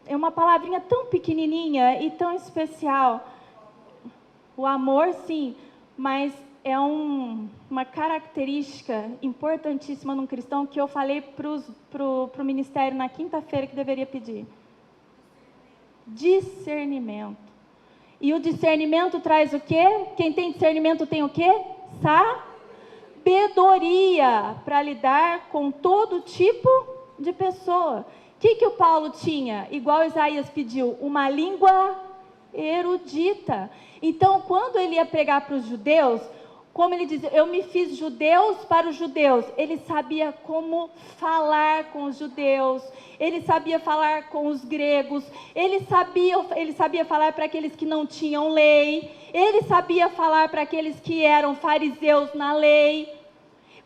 É uma palavrinha tão pequenininha e tão especial. O amor, sim, mas é uma característica importantíssima num cristão que eu falei pro ministério na quinta-feira que deveria pedir. Discernimento. E o discernimento traz o quê? Quem tem discernimento tem o quê? Sabedoria para lidar com todo tipo de pessoa. O que o Paulo tinha? Igual Isaías pediu, uma língua erudita. Então, quando ele ia pregar para os judeus, como ele diz, eu me fiz judeus para os judeus. Ele sabia como falar com os judeus, ele sabia falar com os gregos, ele sabia falar para aqueles que não tinham lei, ele sabia falar para aqueles que eram fariseus na lei.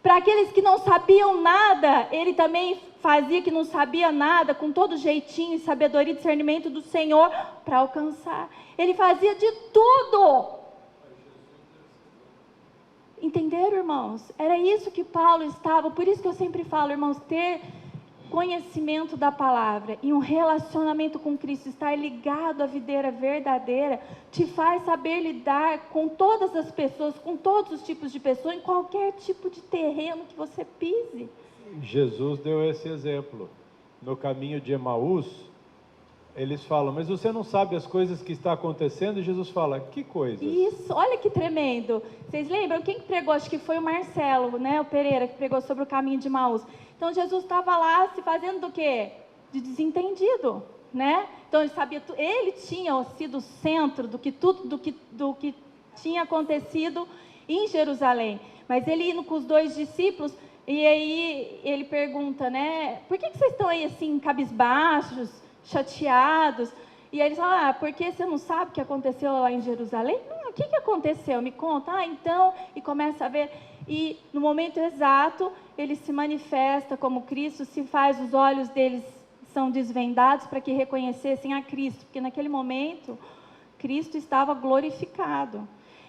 Para aqueles que não sabiam nada, ele também fazia que não sabia nada, com todo jeitinho e sabedoria e discernimento do Senhor para alcançar. Ele fazia de tudo. Entenderam, irmãos? Era isso que Paulo estava, por isso que eu sempre falo, irmãos, ter conhecimento da palavra e um relacionamento com Cristo, estar ligado à videira verdadeira, te faz saber lidar com todas as pessoas, com todos os tipos de pessoas, em qualquer tipo de terreno que você pise. Jesus deu esse exemplo. No caminho de Emaús, eles falam, mas você não sabe as coisas que estão acontecendo? E Jesus fala, que coisas? Isso, olha que tremendo. Vocês lembram? Quem que pregou? Acho que foi o Marcelo, né? O Pereira, que pregou sobre o caminho de Emaús. Então, Jesus estava lá se fazendo do quê? De desentendido, né? Então, ele sabia, ele tinha sido o centro do que tinha acontecido em Jerusalém. Mas ele indo com os 2 discípulos, e aí ele pergunta, né? Por que vocês estão aí assim, cabisbaixos, chateados? E eles falam, porque você não sabe o que aconteceu lá em Jerusalém? O que aconteceu? Me conta. Então, e começa a ver, e no momento exato, ele se manifesta como Cristo, se faz, os olhos deles são desvendados para que reconhecessem a Cristo, porque naquele momento, Cristo estava glorificado.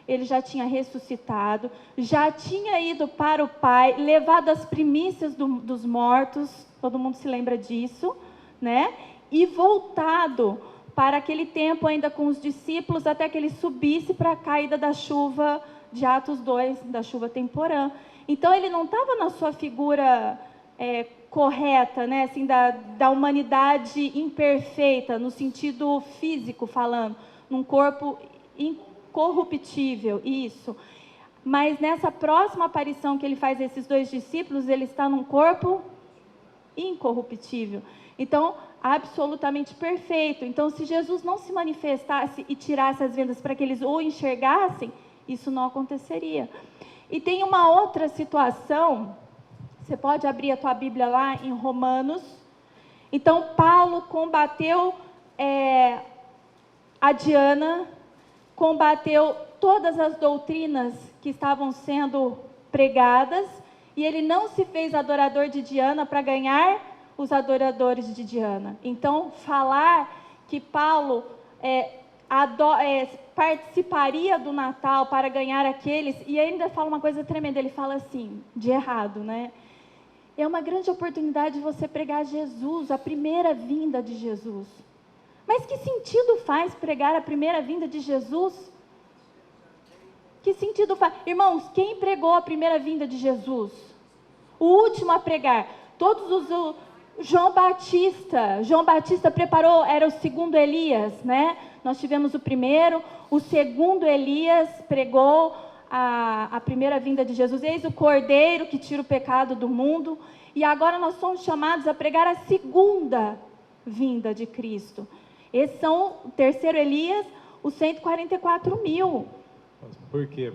Ele já tinha ressuscitado, já tinha ido para o Pai, levado as primícias dos mortos, todo mundo se lembra disso, né? E voltado para aquele tempo ainda com os discípulos, até que ele subisse para a caída da chuva de Atos 2, da chuva temporã. Então ele não estava na sua figura correta, né? Assim, da humanidade imperfeita, no sentido físico falando, num corpo incorruptível, isso. Mas nessa próxima aparição que ele faz a esses 2 discípulos, ele está num corpo incorruptível. Então, absolutamente perfeito. Então, se Jesus não se manifestasse e tirasse as vendas para que eles o enxergassem, isso não aconteceria. E tem uma outra situação, você pode abrir a tua Bíblia lá em Romanos. Então, Paulo combateu a Diana, combateu todas as doutrinas que estavam sendo pregadas, e ele não se fez adorador de Diana para ganhar os adoradores de Diana. Então, falar que Paulo participaria do Natal para ganhar aqueles, e ainda fala uma coisa tremenda, ele fala assim, de errado, né? É uma grande oportunidade de você pregar Jesus, a primeira vinda de Jesus. Mas que sentido faz pregar a primeira vinda de Jesus? Que sentido faz? Irmãos, quem pregou a primeira vinda de Jesus? O último a pregar. João Batista preparou, era o segundo Elias, né? Nós tivemos o primeiro, o segundo Elias pregou a primeira vinda de Jesus. Eis o Cordeiro que tira o pecado do mundo. E agora nós somos chamados a pregar a segunda vinda de Cristo. Esses são o terceiro Elias, os 144 mil. Por quê?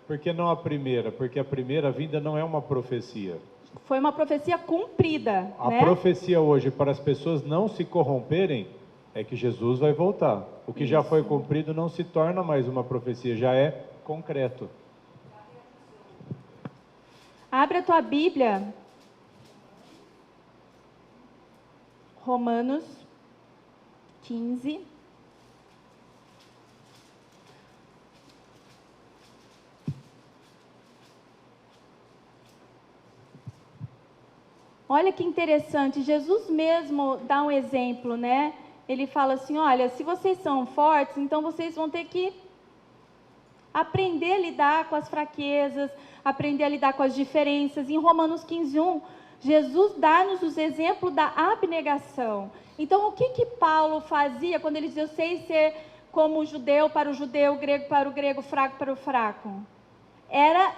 Porque não a primeira? Porque a primeira vinda não é uma profecia. Foi uma profecia cumprida. A profecia hoje, para as pessoas não se corromperem, é que Jesus vai voltar. O que já foi cumprido não se torna mais uma profecia, já é concreto. Abre a tua Bíblia. Romanos 15. Olha que interessante, Jesus mesmo dá um exemplo, né? Ele fala assim, olha, se vocês são fortes, então vocês vão ter que aprender a lidar com as fraquezas, aprender a lidar com as diferenças. Em Romanos 15:1, Jesus dá-nos os exemplos da abnegação. Então, o que Paulo fazia quando ele dizia, eu sei ser como o judeu para o judeu, o grego para o grego, fraco para o fraco?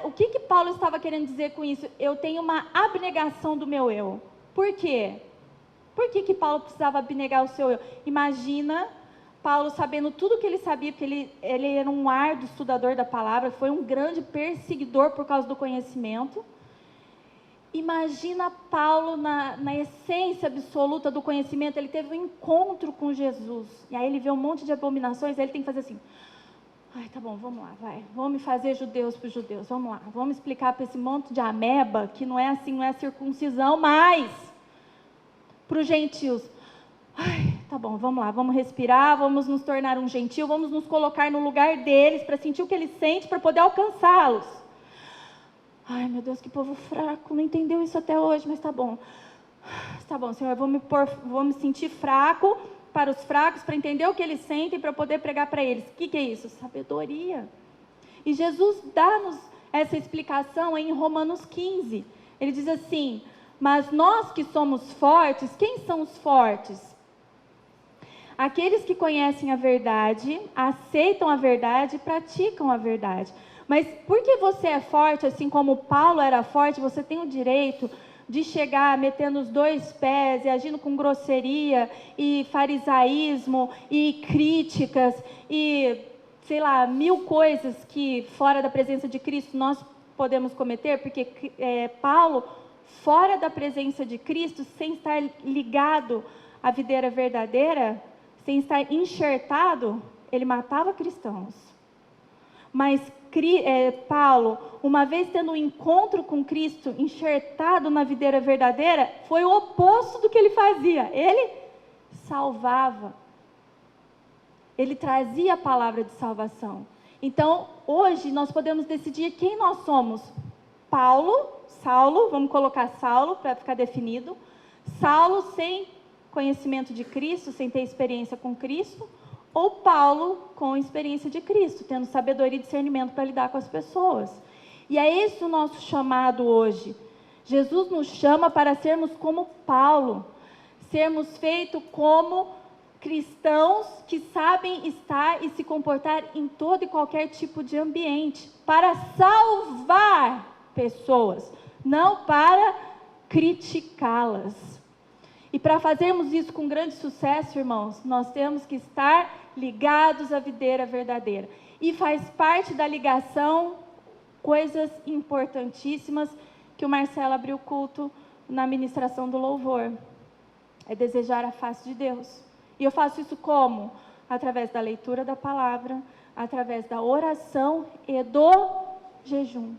O que Paulo estava querendo dizer com isso? Eu tenho uma abnegação do meu eu. Por quê? Por que Paulo precisava abnegar o seu eu? Imagina Paulo sabendo tudo o que ele sabia, porque ele era um árduo estudador da palavra, foi um grande perseguidor por causa do conhecimento. Imagina Paulo na essência absoluta do conhecimento, ele teve um encontro com Jesus, e aí ele vê um monte de abominações, aí ele tem que fazer assim, ai, tá bom, vamos lá, vai, vamos fazer judeus para os judeus, vamos lá, vamos explicar para esse monte de ameba, que não é assim, não é circuncisão, mas para os gentios, ai, tá bom, vamos lá, vamos respirar, vamos nos tornar um gentil, vamos nos colocar no lugar deles, para sentir o que eles sentem, para poder alcançá-los. Ai, meu Deus, que povo fraco, não entendeu isso até hoje, mas tá bom. Tá bom, Senhor, vou me sentir fraco para os fracos, para entender o que eles sentem, para poder pregar para eles. O que é isso? Sabedoria. E Jesus dá-nos essa explicação em Romanos 15. Ele diz assim, mas nós que somos fortes, quem são os fortes? Aqueles que conhecem a verdade, aceitam a verdade e praticam a verdade. Mas porque você é forte, assim como Paulo era forte, você tem o direito de chegar metendo os dois pés e agindo com grosseria e farisaísmo e críticas e, sei lá, 1000 coisas que fora da presença de Cristo nós podemos cometer, porque Paulo, fora da presença de Cristo, sem estar ligado à videira verdadeira, sem estar enxertado, ele matava cristãos. Mas Paulo, uma vez tendo um encontro com Cristo, enxertado na videira verdadeira, foi o oposto do que ele fazia. Ele salvava. Ele trazia a palavra de salvação. Então, hoje, nós podemos decidir quem nós somos. Saulo, vamos colocar Saulo para ficar definido. Saulo sem conhecimento de Cristo, sem ter experiência com Cristo. Ou Paulo com experiência de Cristo, tendo sabedoria e discernimento para lidar com as pessoas. E é esse o nosso chamado hoje. Jesus nos chama para sermos como Paulo, sermos feitos como cristãos que sabem estar e se comportar em todo e qualquer tipo de ambiente, para salvar pessoas, não para criticá-las. E para fazermos isso com grande sucesso, irmãos, nós temos que estar ligados à videira verdadeira. E faz parte da ligação coisas importantíssimas que o Marcelo abriu o culto na ministração do louvor. É desejar a face de Deus. E eu faço isso como? Através da leitura da palavra, através da oração e do jejum.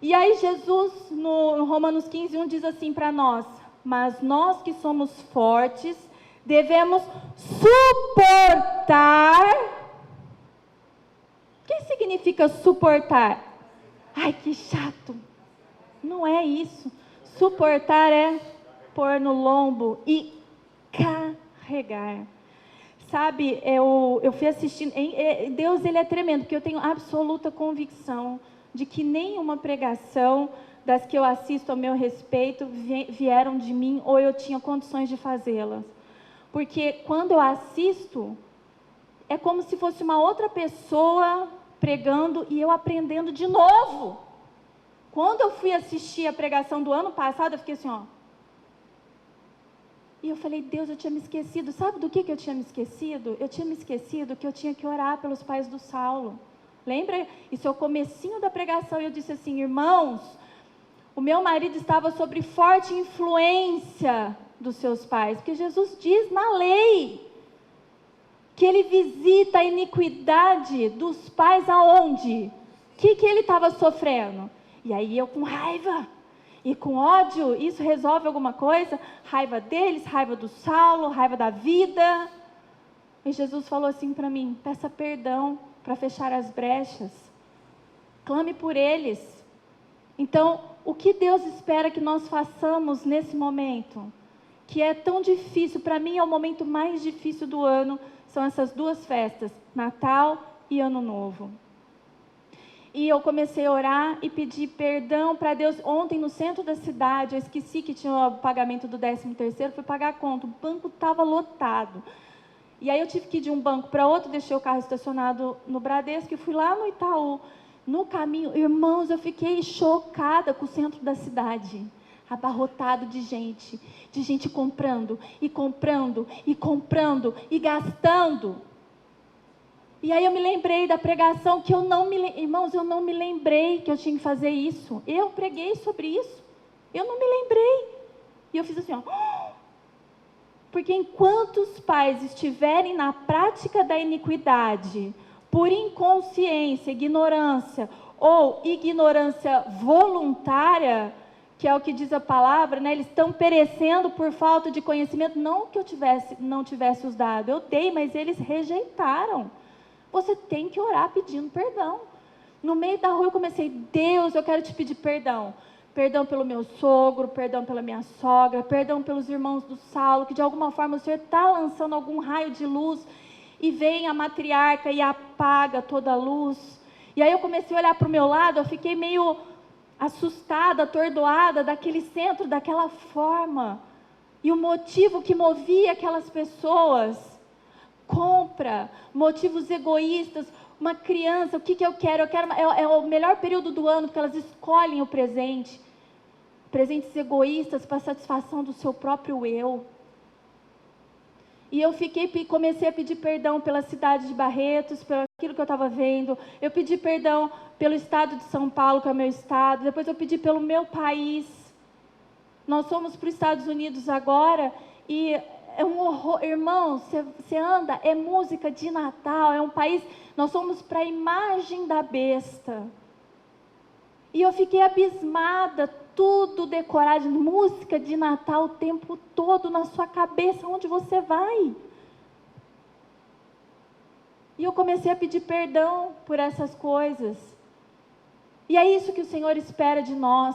E aí Jesus, no Romanos 15:1, diz assim para nós, mas nós que somos fortes, Devemos suportar. O que significa suportar? Ai, que chato. Não é isso. Suportar é pôr no lombo e carregar. Sabe, eu fui assistindo. Deus, Ele é tremendo, porque eu tenho absoluta convicção de que nenhuma pregação das que eu assisto a meu respeito vieram de mim ou eu tinha condições de fazê-las. Porque quando eu assisto, é como se fosse uma outra pessoa pregando e eu aprendendo de novo. Quando eu fui assistir a pregação do ano passado, eu fiquei assim, ó. E eu falei, Deus, eu tinha me esquecido. Sabe do que eu tinha me esquecido? Eu tinha me esquecido que eu tinha que orar pelos pais do Saulo. Lembra? Isso é o comecinho da pregação. E eu disse assim, irmãos, o meu marido estava sob forte influência dos seus pais. Porque Jesus diz na lei que ele visita a iniquidade dos pais aonde? O que ele estava sofrendo? E aí eu com raiva e com ódio, isso resolve alguma coisa? Raiva deles, raiva do Saulo, raiva da vida. E Jesus falou assim para mim, peça perdão para fechar as brechas. Clame por eles. Então, o que Deus espera que nós façamos nesse momento? Que é tão difícil, para mim é o momento mais difícil do ano, são essas duas festas, Natal e Ano Novo. E eu comecei a orar e pedir perdão para Deus. Ontem, no centro da cidade, eu esqueci que tinha o pagamento do 13º, fui pagar a conta, o banco estava lotado. E aí eu tive que ir de um banco para outro, deixei o carro estacionado no Bradesco e fui lá no Itaú. No caminho, irmãos, eu fiquei chocada com o centro da cidade, abarrotado de gente comprando, e comprando, e comprando, e gastando. E aí eu me lembrei da pregação que irmãos, eu não me lembrei que eu tinha que fazer isso. Eu preguei sobre isso. Eu não me lembrei. E eu fiz assim, ó. Porque enquanto os pais estiverem na prática da iniquidade, por inconsciência, ignorância, ou ignorância voluntária, que é o que diz a palavra, né? Eles estão perecendo por falta de conhecimento. Não que eu não tivesse os dado, eu dei, mas eles rejeitaram. Você tem que orar pedindo perdão. No meio da rua eu comecei, Deus, eu quero te pedir perdão. Perdão pelo meu sogro, perdão pela minha sogra, perdão pelos irmãos do Saulo, que de alguma forma o Senhor está lançando algum raio de luz e vem a matriarca e apaga toda a luz. E aí eu comecei a olhar para o meu lado, eu fiquei meio assustada, atordoada daquele centro, daquela forma. E o motivo que movia aquelas pessoas... compra, motivos egoístas, uma criança, o que eu quero? É o melhor período do ano, porque elas escolhem o presente, presentes egoístas para satisfação do seu próprio eu. E eu comecei a pedir perdão pela cidade de Barretos, pelo aquilo que eu estava vendo, eu pedi perdão pelo estado de São Paulo, que é o meu estado, depois eu pedi pelo meu país. Nós fomos para os Estados Unidos agora, e é um horror, irmão, você anda, é música de Natal, é um país, nós fomos para a imagem da besta, e eu fiquei abismada, tudo decorado, música de Natal o tempo todo na sua cabeça, onde você vai? E eu comecei a pedir perdão por essas coisas, e é isso que o Senhor espera de nós.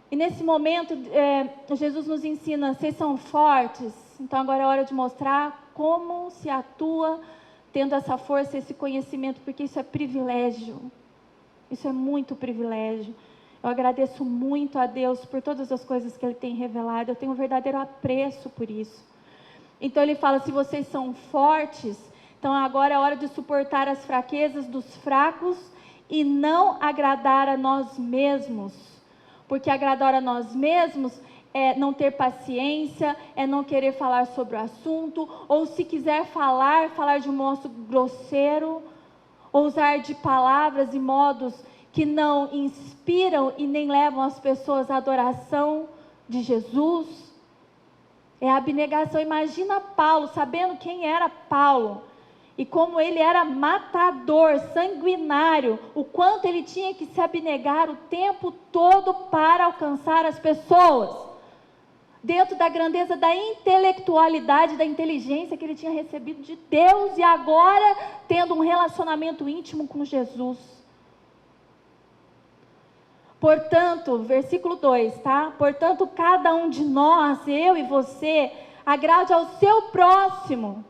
E nesse momento, Jesus nos ensina, vocês são fortes, então agora é hora de mostrar como se atua tendo essa força, esse conhecimento, porque isso é privilégio, isso é muito privilégio. Eu agradeço muito a Deus por todas as coisas que Ele tem revelado, eu tenho um verdadeiro apreço por isso. Então Ele fala, se vocês são fortes, então agora é hora de suportar as fraquezas dos fracos e não agradar a nós mesmos. Porque agradar a nós mesmos é não ter paciência, é não querer falar sobre o assunto, ou se quiser falar de um modo grosseiro, ou usar de palavras e modos que não inspiram e nem levam as pessoas à adoração de Jesus. É a abnegação. Imagina Paulo, sabendo quem era Paulo, e como ele era matador, sanguinário, o quanto ele tinha que se abnegar o tempo todo para alcançar as pessoas. dentro da grandeza da intelectualidade, da inteligência que ele tinha recebido de Deus, e agora tendo um relacionamento íntimo com Jesus. Portanto, versículo 2, tá? Portanto, cada um de nós, eu e você, agrade ao seu próximo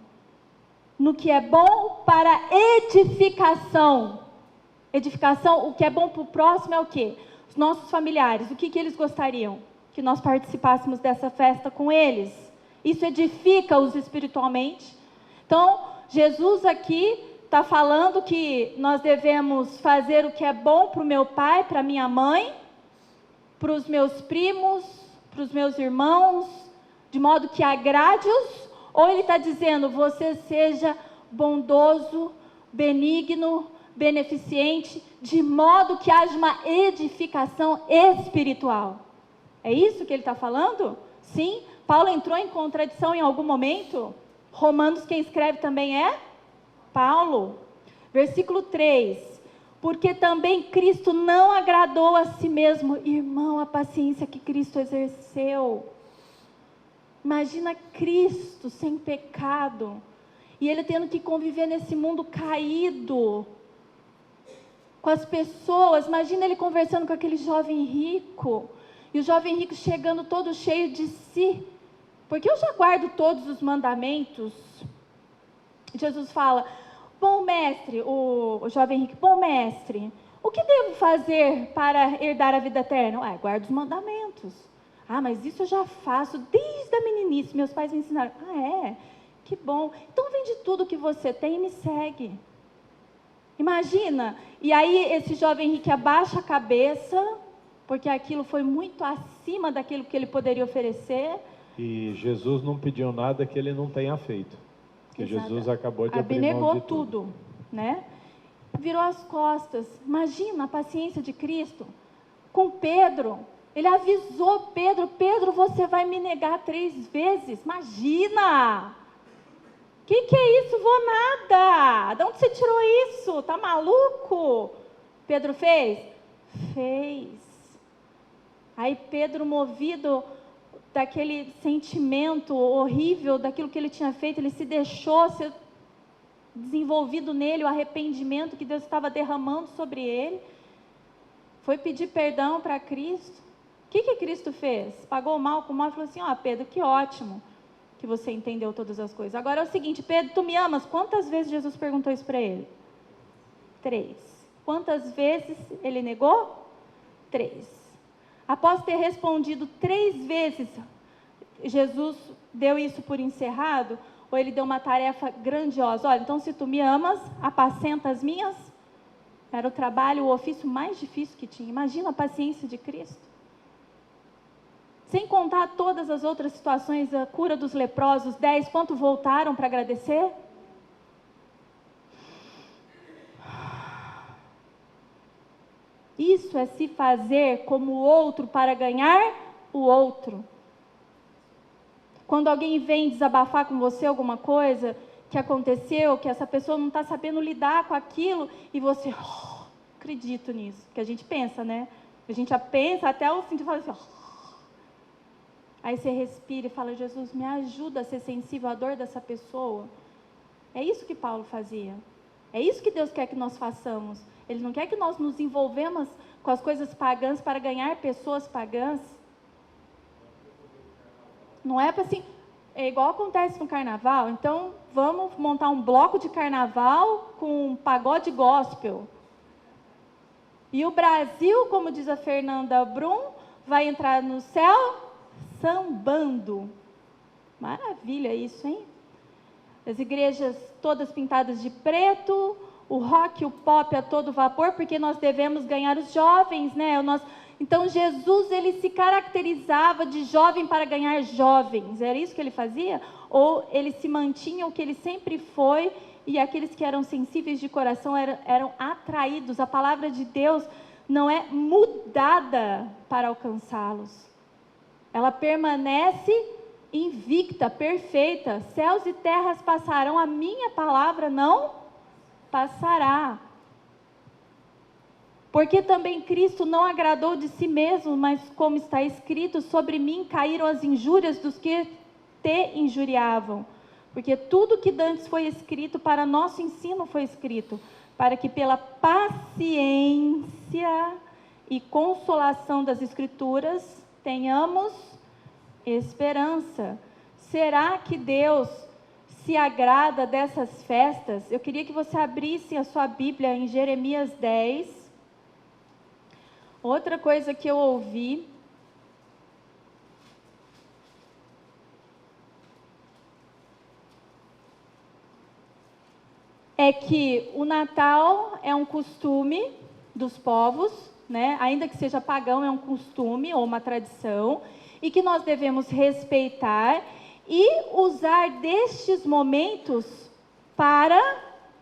no que é bom para edificação. Edificação, o que é bom para o próximo é o quê? Os nossos familiares, o que eles gostariam? Que nós participássemos dessa festa com eles. Isso edifica-os espiritualmente. Então, Jesus aqui está falando que nós devemos fazer o que é bom para o meu pai, para a minha mãe, para os meus primos, para os meus irmãos, de modo que agrade-os, ou ele está dizendo, você seja bondoso, benigno, beneficente, de modo que haja uma edificação espiritual. É isso que ele está falando? Sim. Paulo entrou em contradição em algum momento? Romanos, quem escreve também é Paulo. Versículo 3. Porque também Cristo não agradou a si mesmo. Irmão, a paciência que Cristo exerceu. Imagina Cristo sem pecado. E ele tendo que conviver nesse mundo caído. Com as pessoas. Imagina ele conversando com aquele jovem rico. E o jovem rico chegando todo cheio de si. Porque eu já guardo todos os mandamentos. Jesus fala, bom mestre, o jovem rico, bom mestre, o que devo fazer para herdar a vida eterna? Guardo os mandamentos. Mas isso eu já faço desde a meninice, meus pais me ensinaram. Que bom. Então vende tudo que você tem e me segue. Imagina, e aí esse jovem rico abaixa a cabeça, porque aquilo foi muito acima daquilo que ele poderia oferecer. E Jesus não pediu nada que ele não tenha feito. Porque Exato. Jesus acabou de abrir mão abnegou de tudo, né? Virou as costas. Imagina a paciência de Cristo com Pedro. Ele avisou Pedro, Pedro, você vai me negar 3 vezes. Imagina! Que é isso? Vou nada. De onde você tirou isso? Tá maluco? Pedro fez? Fez. Aí Pedro, movido daquele sentimento horrível, daquilo que ele tinha feito, ele se deixou ser desenvolvido nele, o arrependimento que Deus estava derramando sobre ele, foi pedir perdão para Cristo. O que Cristo fez? Pagou o mal com o mal e falou assim, Pedro, que ótimo que você entendeu todas as coisas. Agora é o seguinte, Pedro, tu me amas? Quantas vezes Jesus perguntou isso para ele? 3. Quantas vezes ele negou? 3. Após ter respondido 3 vezes, Jesus deu isso por encerrado? Ou ele deu uma tarefa grandiosa? Olha, então se tu me amas, apacenta as minhas. Era o trabalho, o ofício mais difícil que tinha. Imagina a paciência de Cristo. Sem contar todas as outras situações, a cura dos leprosos, 10, quanto voltaram para agradecer? Isso é se fazer como o outro para ganhar o outro. Quando alguém vem desabafar com você alguma coisa que aconteceu, que essa pessoa não está sabendo lidar com aquilo, e você, acredito nisso, que a gente pensa, né? A gente já pensa até o fim de falar assim, aí você respira e fala, Jesus, me ajuda a ser sensível à dor dessa pessoa. É isso que Paulo fazia. É isso que Deus quer que nós façamos. Ele não quer que nós nos envolvemos com as coisas pagãs para ganhar pessoas pagãs. Não é para assim, é igual acontece no carnaval, então vamos montar um bloco de carnaval com um pagode gospel. E o Brasil, como diz a Fernanda Brum, vai entrar no céu sambando. Maravilha isso, hein? As igrejas todas pintadas de preto, o rock, o pop a todo vapor, porque nós devemos ganhar os jovens, né? Então Jesus, ele se caracterizava de jovem para ganhar jovens. Era isso que ele fazia? Ou ele se mantinha o que ele sempre foi, e aqueles que eram sensíveis de coração eram atraídos? A palavra de Deus não é mudada para alcançá-los. Ela permanece invicta, perfeita. Céus e terras passarão, a minha palavra não passará. Porque também Cristo não agradou de si mesmo, mas como está escrito, sobre mim caíram as injúrias dos que te injuriavam. Porque tudo que dantes foi escrito, para nosso ensino foi escrito, para que pela paciência e consolação das Escrituras tenhamos esperança. Será que Deus se agrada dessas festas? Eu queria que você abrisse a sua Bíblia em Jeremias 10. Outra coisa que eu ouvi é que o Natal é um costume dos povos, né? Ainda que seja pagão, é um costume ou uma tradição, e que nós devemos respeitar e usar destes momentos para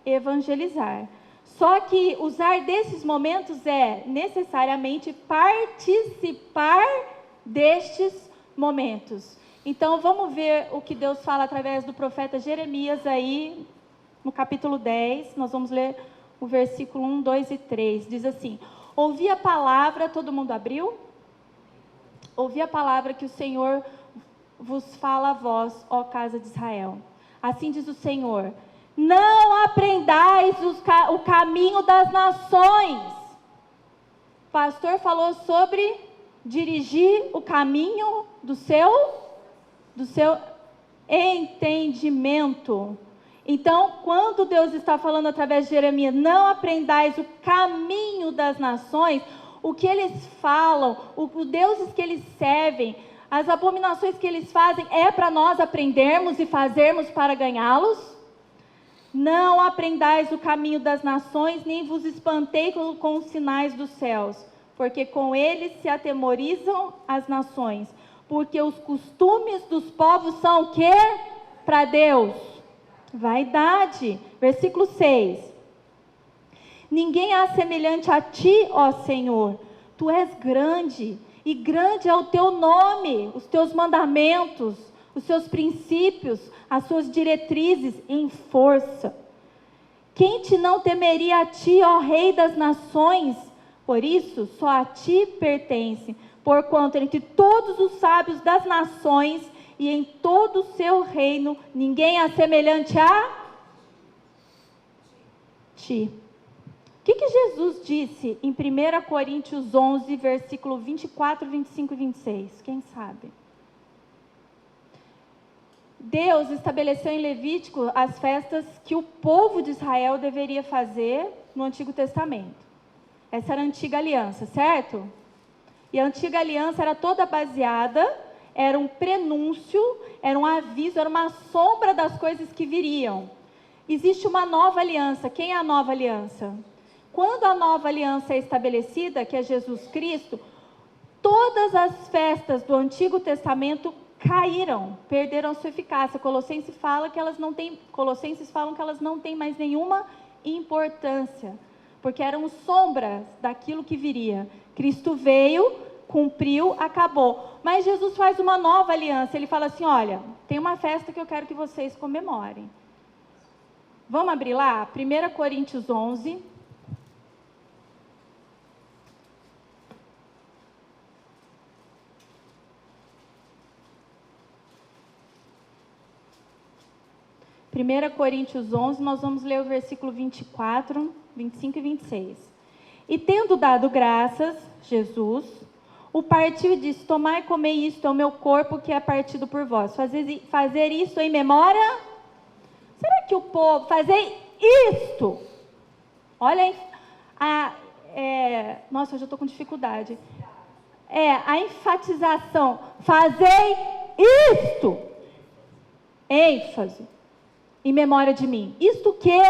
evangelizar. Só que usar desses momentos é necessariamente participar destes momentos. Então vamos ver o que Deus fala através do profeta Jeremias aí, no capítulo 10, nós vamos ler o versículo 1, 2 e 3. Diz assim: ouvi a palavra, todo mundo abriu? Ouvi a palavra que o Senhor vos fala a vós, ó casa de Israel. Assim diz o Senhor: não aprendais o caminho das nações. O pastor falou sobre dirigir o caminho do seu entendimento. Então, quando Deus está falando através de Jeremias, não aprendais o caminho das nações, o que eles falam, os deuses que eles servem, as abominações que eles fazem, é para nós aprendermos e fazermos para ganhá-los? Não aprendais o caminho das nações, nem vos espantei com os sinais dos céus, porque com eles se atemorizam as nações, porque os costumes dos povos são o quê? Para Deus. Vaidade. Versículo 6. Ninguém há semelhante a ti, ó Senhor. Tu és grande, e grande é o teu nome, os teus mandamentos, os seus princípios, as suas diretrizes em força. Quem te não temeria a ti, ó Rei das nações? Por isso, só a ti pertence, porquanto entre todos os sábios das nações e em todo o seu reino, ninguém é semelhante a ti. O que Jesus disse em 1 Coríntios 11, versículo 24, 25 e 26? Quem sabe? Deus estabeleceu em Levítico as festas que o povo de Israel deveria fazer no Antigo Testamento. Essa era a antiga aliança, certo? E a antiga aliança era toda baseada, era um prenúncio, era um aviso, era uma sombra das coisas que viriam. Existe uma nova aliança. Quem é a nova aliança? Quando a nova aliança é estabelecida, que é Jesus Cristo, todas as festas do Antigo Testamento caíram, perderam sua eficácia. Colossenses falam que elas não têm mais nenhuma importância, porque eram sombras daquilo que viria. Cristo veio, cumpriu, acabou. Mas Jesus faz uma nova aliança. Ele fala assim: olha, tem uma festa que eu quero que vocês comemorem. Vamos abrir lá? 1 Coríntios 11. Coríntios 11, nós vamos ler o versículo 24, 25 e 26. E tendo dado graças, Jesus o partiu e disse: tomai e comei, isto é o meu corpo que é partido por vós. Fazer isto em memória. Será que o povo fazer isto? Olha, nossa, eu já estou com dificuldade. A enfatização. Fazei isto. ênfase, em memória de mim. Isto que?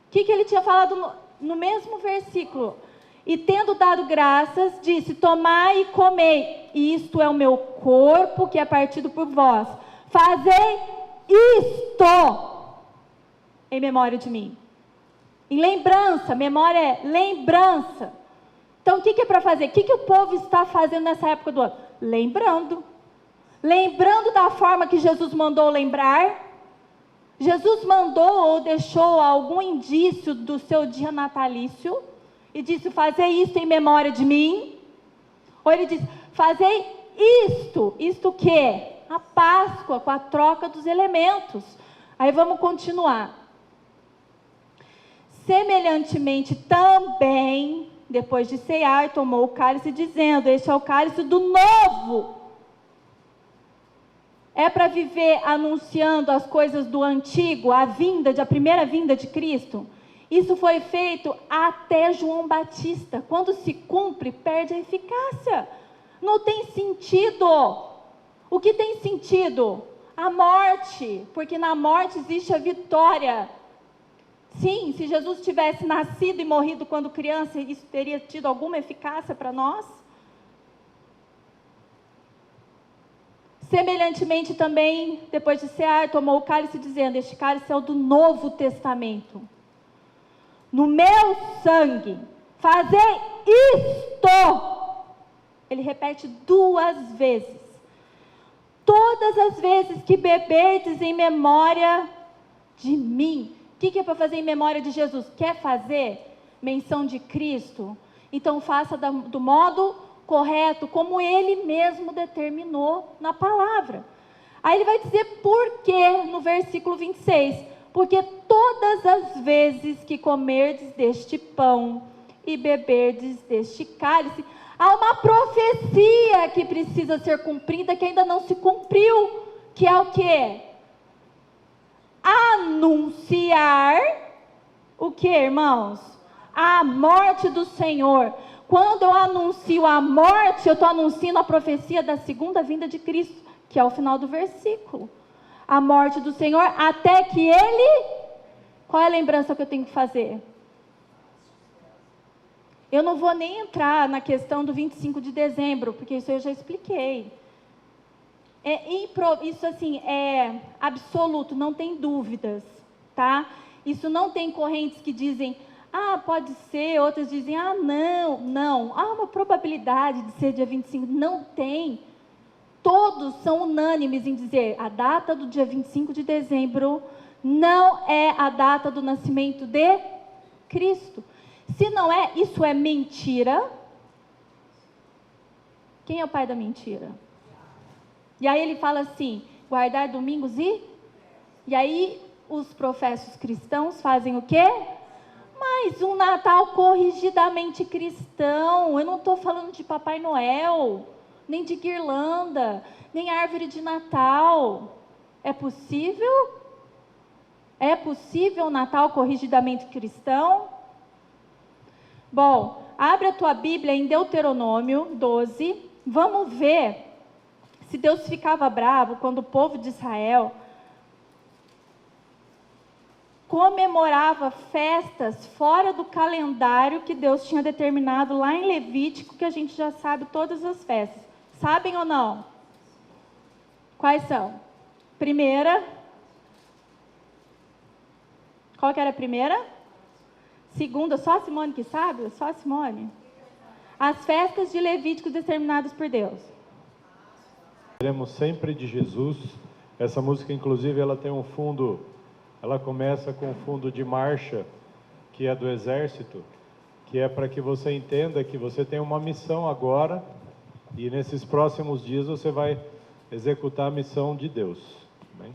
O que ele tinha falado no mesmo versículo? E tendo dado graças, disse: tomai e comei, isto é o meu corpo que é partido por vós. Fazei isto em memória de mim. Em lembrança, memória é lembrança. Então o que é para fazer? O que o povo está fazendo nessa época do ano? Lembrando. Lembrando da forma que Jesus mandou lembrar. Jesus mandou ou deixou algum indício do seu dia natalício e disse: fazei isto em memória de mim? Ou ele disse: fazei isto o quê? A Páscoa, com a troca dos elementos. Aí vamos continuar. Semelhantemente também, depois de cear, tomou o cálice, dizendo: este é o cálice do novo. É para viver anunciando as coisas do antigo, a primeira vinda de Cristo? Isso foi feito até João Batista. Quando se cumpre, perde a eficácia. Não tem sentido. O que tem sentido? A morte, porque na morte existe a vitória. Sim, se Jesus tivesse nascido e morrido quando criança, isso teria tido alguma eficácia para nós? Semelhantemente também, depois de cear, tomou o cálice, dizendo: este cálice é o do Novo Testamento. No meu sangue, fazei isto. Ele repete 2 vezes. Todas as vezes que beberdes em memória de mim. O que é para fazer em memória de Jesus? Quer fazer menção de Cristo? Então faça do modo correto, como ele mesmo determinou na palavra. Aí ele vai dizer por quê no versículo 26. Porque todas as vezes que comerdes deste pão e beberdes deste cálice, há uma profecia que precisa ser cumprida, que ainda não se cumpriu, que é o quê? Anunciar o que, irmãos? A morte do Senhor. Quando eu anuncio a morte, eu estou anunciando a profecia da segunda vinda de Cristo, que é o final do versículo. A morte do Senhor, até que Ele... Qual é a lembrança que eu tenho que fazer? Eu não vou nem entrar na questão do 25 de dezembro, porque isso eu já expliquei. Isso assim, é absoluto, não tem dúvidas, tá? Isso não tem correntes que dizem: pode ser, outras dizem: não. Há uma probabilidade de ser dia 25. Não tem. Todos são unânimes em dizer: a data do dia 25 de dezembro não é a data do nascimento de Cristo. Se não é, isso é mentira. Quem é o pai da mentira? E aí ele fala assim: guardar domingos e aí os professos cristãos fazem o quê? Mas um Natal corrigidamente cristão. Eu não estou falando de Papai Noel, nem de guirlanda, nem árvore de Natal. É possível? É possível um Natal corrigidamente cristão? Bom, abre a tua Bíblia em Deuteronômio 12. Vamos ver se Deus ficava bravo quando o povo de Israel comemorava festas fora do calendário que Deus tinha determinado lá em Levítico, que a gente já sabe todas as festas. Sabem ou não? Quais são? Primeira. Qual que era a primeira? Segunda, só a Simone que sabe? Só a Simone? As festas de Levítico determinadas por Deus. Queremos sempre de Jesus. Essa música, inclusive, ela tem um fundo, ela começa com um fundo de marcha, que é do exército, que é para que você entenda que você tem uma missão agora, e nesses próximos dias você vai executar a missão de Deus. Amém?